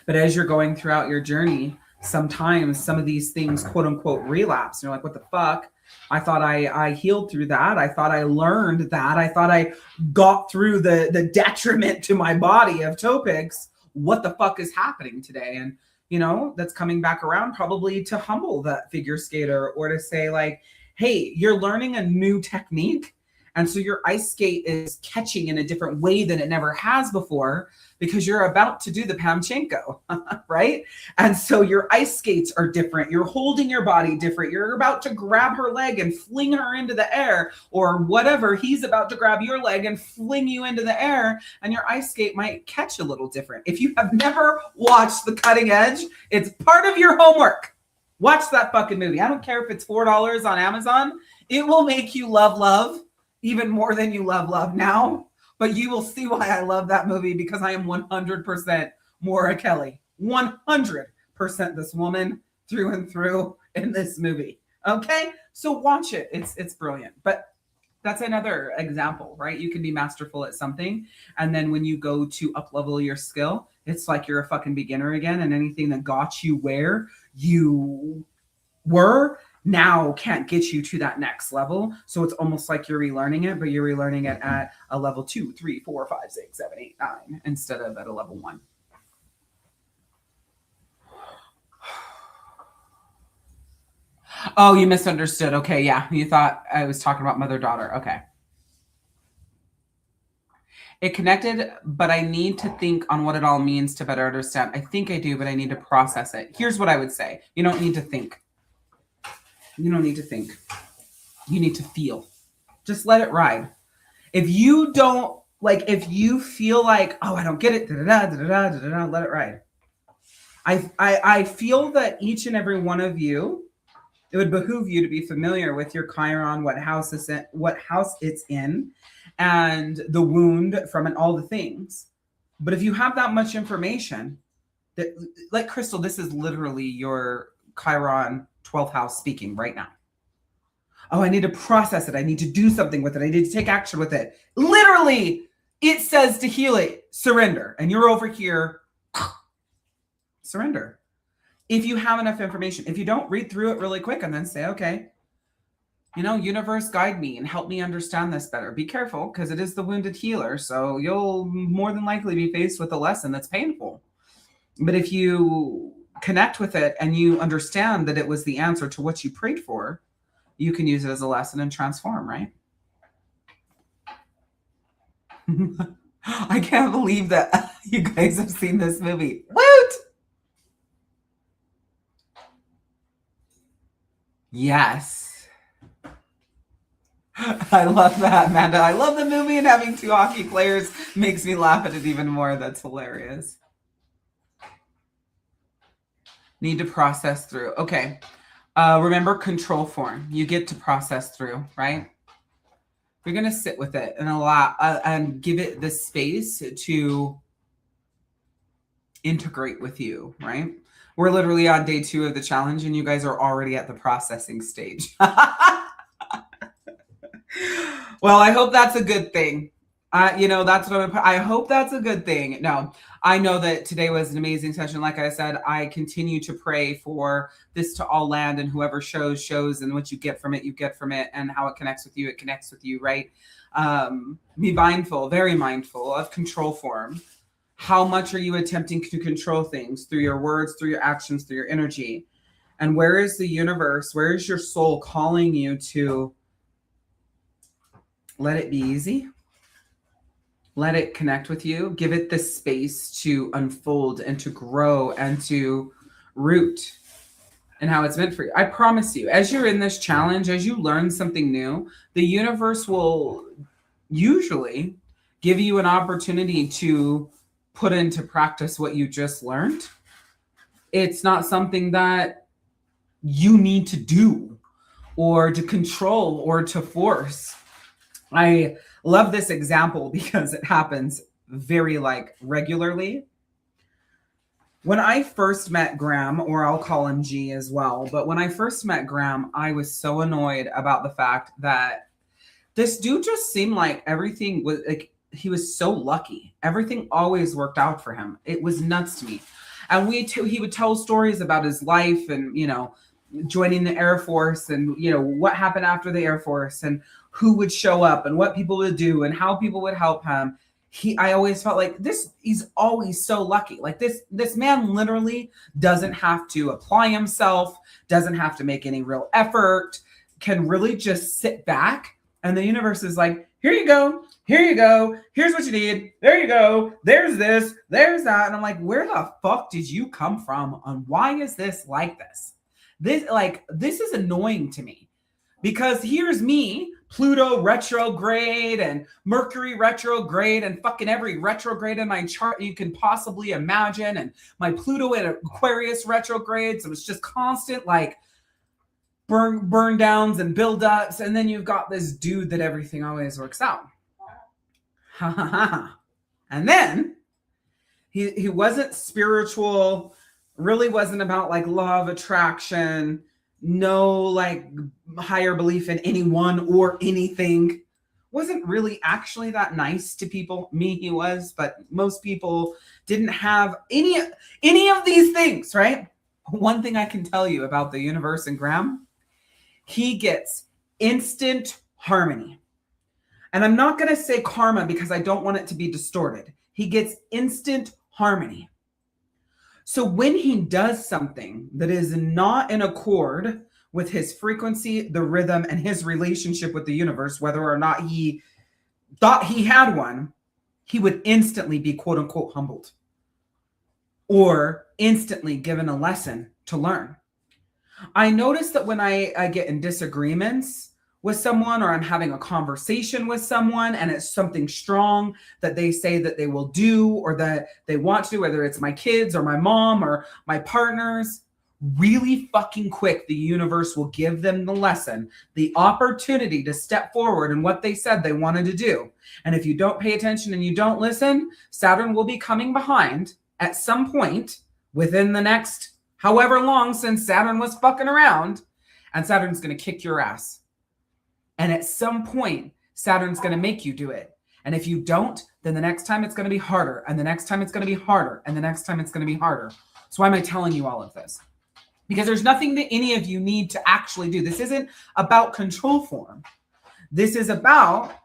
But as you're going throughout your journey, sometimes some of these things, quote unquote, relapse. You're like, what the fuck? I thought I healed through that. I thought I learned that. I thought I got through the detriment to my body of toe picks. What the fuck is happening today? And, you know, that's coming back around probably to humble that figure skater or to say like, hey, you're learning a new technique. And so your ice skate is catching in a different way than it never has before because you're about to do the Pamchenko, right? And so your ice skates are different. You're holding your body different. You're about to grab her leg and fling her into the air or whatever. He's about to grab your leg and fling you into the air, and your ice skate might catch a little different. If you have never watched The Cutting Edge, it's part of your homework. Watch that fucking movie. I don't care if it's $4 on Amazon. It will make you love even more than you love now. But you will see why I love that movie, because I am 100% Maura Kelly. 100% this woman through and through in this movie. Okay? So watch it. It's brilliant. But that's another example, right? You can be masterful at something, and then when you go to up-level your skill, it's like you're a fucking beginner again, and anything that got you where you were now can't get you to that next level. So it's almost like you're relearning it, but you're relearning it at a level 2, 3, 4, 5, 6, 7, 8, 9 instead of at a level 1. Oh, you misunderstood. Okay, yeah. You thought I was talking about mother-daughter. Okay. It connected, but I need to think on what it all means to better understand. I think I do, but I need to process it. Here's what I would say. You don't need to think. You don't need to think. You need to feel. Just let it ride. If you don't, like, if you feel like, oh, I don't get it, let it ride. I feel that each and every one of you, it would behoove you to be familiar with your Chiron, what house it's in, and the wound from it, all the things. But if you have that much information, that, like Crystal, this is literally your Chiron 12th house speaking right now. Oh, I need to process it. I need to do something with it. I need to take action with it. Literally, it says to heal it, surrender. And you're over here, surrender. If you have enough information, if you don't, read through it really quick and then say, okay, you know, universe, guide me and help me understand this better. Be careful, because it is the wounded healer. So you'll more than likely be faced with a lesson that's painful. But if you connect with it and you understand that it was the answer to what you prayed for, you can use it as a lesson and transform, right? I can't believe that you guys have seen this movie. Woot! Yes. I love that, Amanda. I love the movie, and having two hockey players makes me laugh at it even more. That's hilarious. Need to process through. Okay. Remember control form. You get to process through, right? You're going to sit with it and allow and give it the space to integrate with you, right? We're literally on day 2 of the challenge and you guys are already at the processing stage. Well, I hope that's a good thing. That's what I hope that's a good thing. No, I know that today was an amazing session. Like I said, I continue to pray for this to all land, and whoever shows, and what you get from it, you get from it, and how it connects with you, it connects with you, right? Be mindful, very mindful of control form. How much are you attempting to control things through your words, through your actions, through your energy? And where is the universe? Where is your soul calling you to let it be easy? Let it connect with you. Give it the space to unfold and to grow and to root and how it's meant for you. I promise you, as you're in this challenge, as you learn something new, the universe will usually give you an opportunity to put into practice what you just learned. It's not something that you need to do or to control or to force. I love this example because it happens very regularly. When I first met Graham, or I'll call him G as well, but when I first met Graham, I was so annoyed about the fact that this dude just seemed like everything was he was so lucky. Everything always worked out for him. It was nuts to me. And he would tell stories about his life and, joining the Air Force and, what happened after the Air Force and who would show up and what people would do and how people would help him. I always felt like he's always so lucky. Like this man literally doesn't have to apply himself, doesn't have to make any real effort, can really just sit back. And the universe is like, here you go. Here's what you need. There you go. There's this, there's that. And I'm like, where the fuck did you come from? And why is this like this? This is annoying to me because here's me, Pluto retrograde and Mercury retrograde and fucking every retrograde in my chart you can possibly imagine. And my Pluto in Aquarius retrograde. So it's just constant burn downs and build ups. And then you've got this dude that everything always works out. And then he wasn't spiritual, really wasn't about law of attraction, no higher belief in anyone or anything, wasn't really actually that nice to people. Me, he was, but most people didn't have any of these things, right? One thing I can tell you about the universe and Graham, he gets instant harmony. And I'm not going to say karma because I don't want it to be distorted. He gets instant harmony. So when he does something that is not in accord with his frequency, the rhythm, and his relationship with the universe, whether or not he thought he had one, he would instantly be quote unquote humbled or instantly given a lesson to learn. I notice that when I get in disagreements with someone or I'm having a conversation with someone and it's something strong that they say that they will do or that they want to, whether it's my kids or my mom or my partners, really fucking quick, the universe will give them the lesson, the opportunity to step forward in what they said they wanted to do. And if you don't pay attention and you don't listen, Saturn will be coming behind at some point within the next however long since Saturn was fucking around, and Saturn's going to kick your ass. And at some point, Saturn's going to make you do it. And if you don't, then the next time it's going to be harder. And the next time it's going to be harder. And the next time it's going to be harder. So why am I telling you all of this? Because there's nothing that any of you need to actually do. This isn't about control form. This is about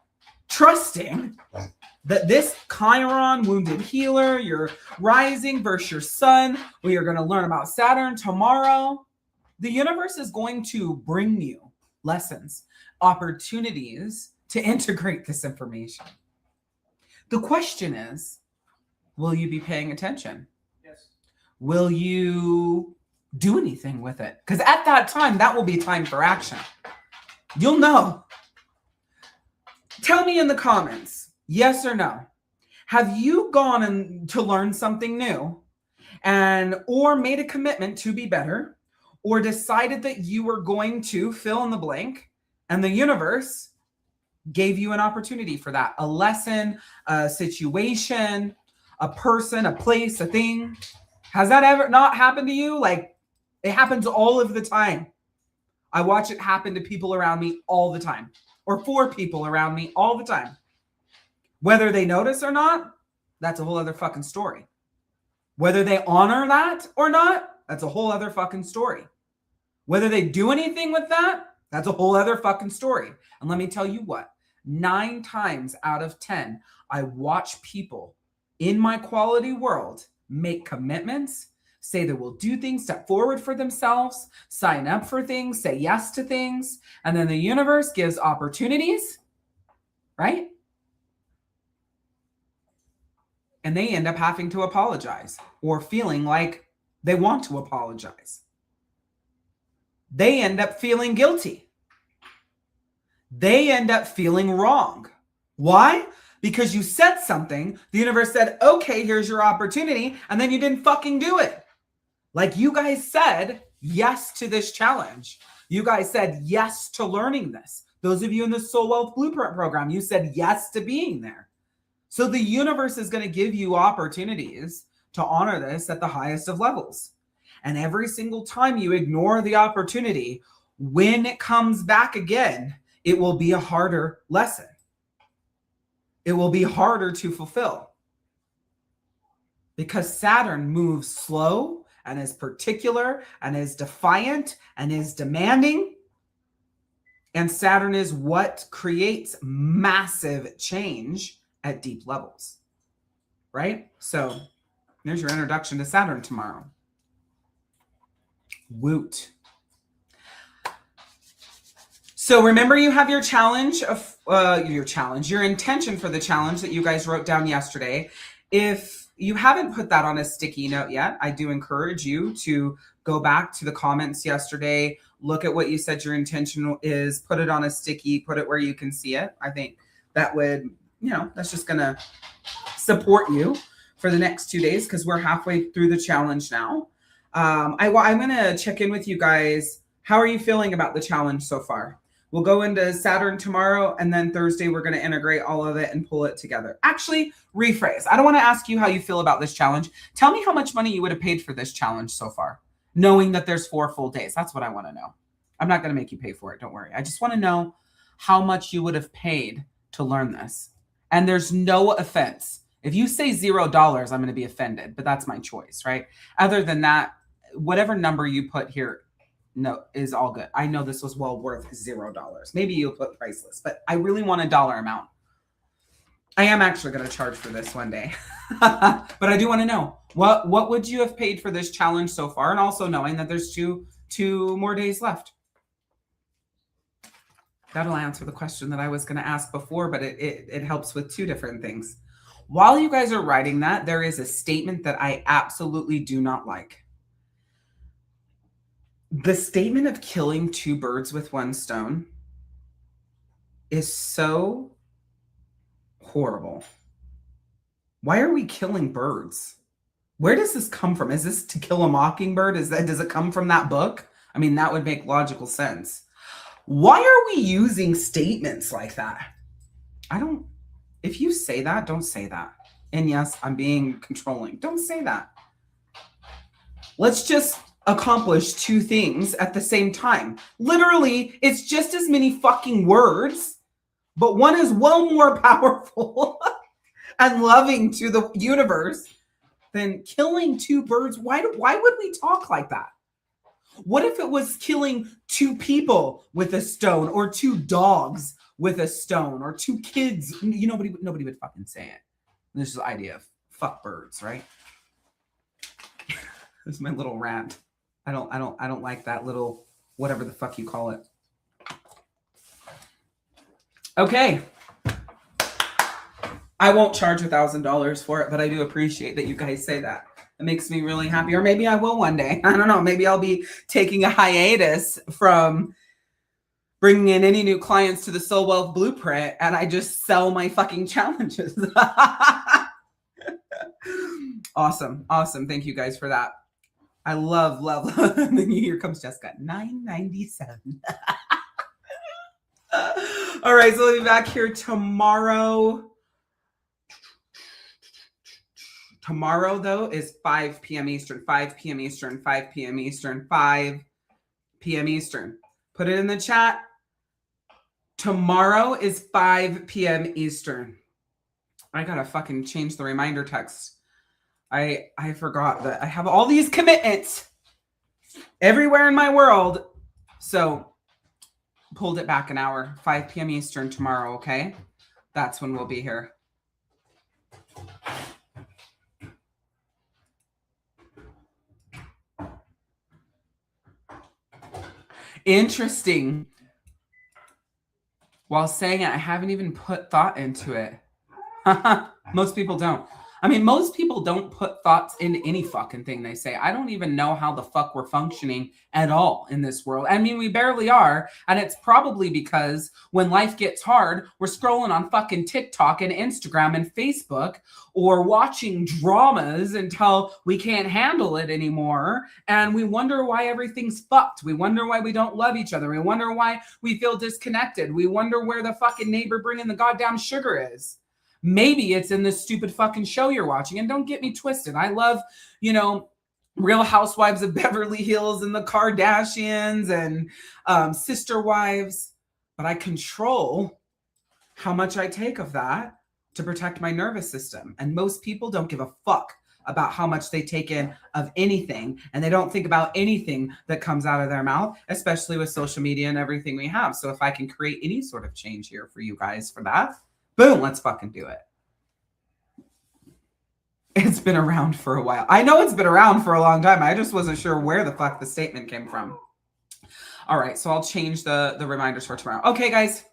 trusting This Chiron, wounded healer, your rising versus your sun. We are going to learn about Saturn tomorrow. The universe is going to bring you lessons, opportunities to integrate this information. The question is, will you be paying attention? Yes. Will you do anything with it? Because at that time, that will be time for action. You'll know. Tell me in the comments, yes or no. Have you gone to learn something new or made a commitment to be better, or decided that you were going to fill in the blank, and the universe gave you an opportunity for that? A lesson, a situation, a person, a place, a thing. Has that ever not happened to you? Like, it happens all of the time. I watch it happen to people around me all the time, or for people around me all the time. Whether they notice or not, that's a whole other fucking story. Whether they honor that or not, that's a whole other fucking story. Whether they do anything with that, that's a whole other fucking story. And let me tell you what, 9 times out of 10, I watch people in my quality world make commitments, say they will do things, step forward for themselves, sign up for things, say yes to things, and then the universe gives opportunities, right? And they end up having to apologize or feeling like they want to apologize. They end up feeling guilty. They end up feeling wrong. Why? Because you said something, the universe said, okay, here's your opportunity, and then you didn't fucking do it. Like, you guys said yes to this challenge. You guys said yes to learning this. Those of you in the Soul Wealth Blueprint program, you said yes to being there. So the universe is going to give you opportunities to honor this at the highest of levels. And every single time you ignore the opportunity, when it comes back again, it will be a harder lesson. It will be harder to fulfill. Because Saturn moves slow and is particular and is defiant and is demanding. And Saturn is what creates massive change at deep levels, right? So there's your introduction to Saturn tomorrow. Woot. So remember, you have your challenge of your intention for the challenge that you guys wrote down yesterday. If you haven't put that on a sticky note yet, I do encourage you to go back to the comments yesterday, look at what you said your intention is, put it on a sticky, put it where you can see it. I think that would, that's just going to support you for the next 2 days, because we're halfway through the challenge now. I'm going to check in with you guys. How are you feeling about the challenge so far? We'll go into Saturn tomorrow, and then Thursday we're going to integrate all of it and pull it together. Actually, rephrase. I don't want to ask you how you feel about this challenge. Tell me how much money you would have paid for this challenge so far, knowing that there's 4 full days. That's what I want to know. I'm not going to make you pay for it. Don't worry. I just want to know how much you would have paid to learn this. And there's no offense. If you say $0, I'm going to be offended, but that's my choice, right? Other than that, whatever number you put here, no, is all good. I know this was well worth $0. Maybe you'll put priceless, but I really want a dollar amount. I am actually going to charge for this one day, but I do want to know what would you have paid for this challenge so far? And also knowing that there's two more days left. That'll answer the question that I was going to ask before, but it helps with 2 different things. While you guys are writing that, there is a statement that I absolutely do not like. The statement of killing 2 birds with 1 stone is so horrible. Why are we killing birds? Where does this come from? Is this To Kill a Mockingbird? Does it come from that book? I mean, that would make logical sense. Why are we using statements like that? If you say that, don't say that. And yes, I'm being controlling. Don't say that. Let's just accomplish 2 things at the same time. Literally, it's just as many fucking words, but one is well more powerful and loving to the universe than killing 2 birds. Why would we talk like that? What if it was killing 2 people with a stone or 2 dogs with a stone, or two kids. Nobody would fucking say it. This is the idea of fuck birds, right? This is my little rant. I don't like that little whatever the fuck you call it. Okay. I won't charge $1,000 for it, but I do appreciate that you guys say that. It makes me really happy. Or maybe I will one day. I don't know. Maybe I'll be taking a hiatus from bringing in any new clients to the Soul Wealth Blueprint, and I just sell my fucking challenges. Awesome. Thank you guys for that. I love. And then here comes Jessica. $9.97. All right, so we'll be back here tomorrow. Tomorrow, though, is 5 p.m. Eastern, 5 p.m. Eastern, 5 p.m. Eastern, 5 p.m. Eastern. Put it in the chat. Tomorrow is 5 p.m. Eastern. I gotta fucking change the reminder text. I forgot that I have all these commitments everywhere in my world. So pulled it back an hour. 5 p.m. Eastern tomorrow, okay? That's when we'll be here. Interesting. While saying it, I haven't even put thought into it. Most people don't. I mean, most people don't put thoughts into any fucking thing they say. I don't even know how the fuck we're functioning at all in this world. I mean, we barely are. And it's probably because when life gets hard, we're scrolling on fucking TikTok and Instagram and Facebook, or watching dramas until we can't handle it anymore. And we wonder why everything's fucked. We wonder why we don't love each other. We wonder why we feel disconnected. We wonder where the fucking neighbor bringing the goddamn sugar is. Maybe it's in this stupid fucking show you're watching. And don't get me twisted. I love, Real Housewives of Beverly Hills and the Kardashians and Sister Wives. But I control how much I take of that to protect my nervous system. And most people don't give a fuck about how much they take in of anything. And they don't think about anything that comes out of their mouth, especially with social media and everything we have. So if I can create any sort of change here for you guys for that, boom, let's fucking do it. It's been around for a while. I know it's been around for a long time. I just wasn't sure where the fuck the statement came from. All right, so I'll change the reminders for tomorrow. Okay, guys.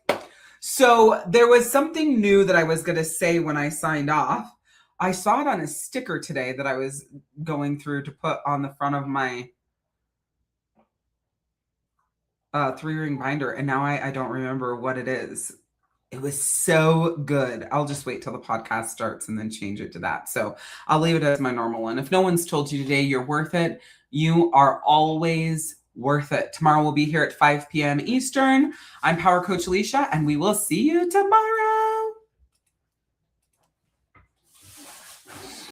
So there was something new that I was going to say when I signed off. I saw it on a sticker today that I was going through to put on the front of my 3-ring binder, and now I don't remember what it is. It was so good. I'll just wait till the podcast starts and then change it to that. So I'll leave it as my normal one. If no one's told you today you're worth it, you are always worth it. Tomorrow we'll be here at 5 p.m. Eastern. I'm Power Coach Alicia, and we will see you tomorrow.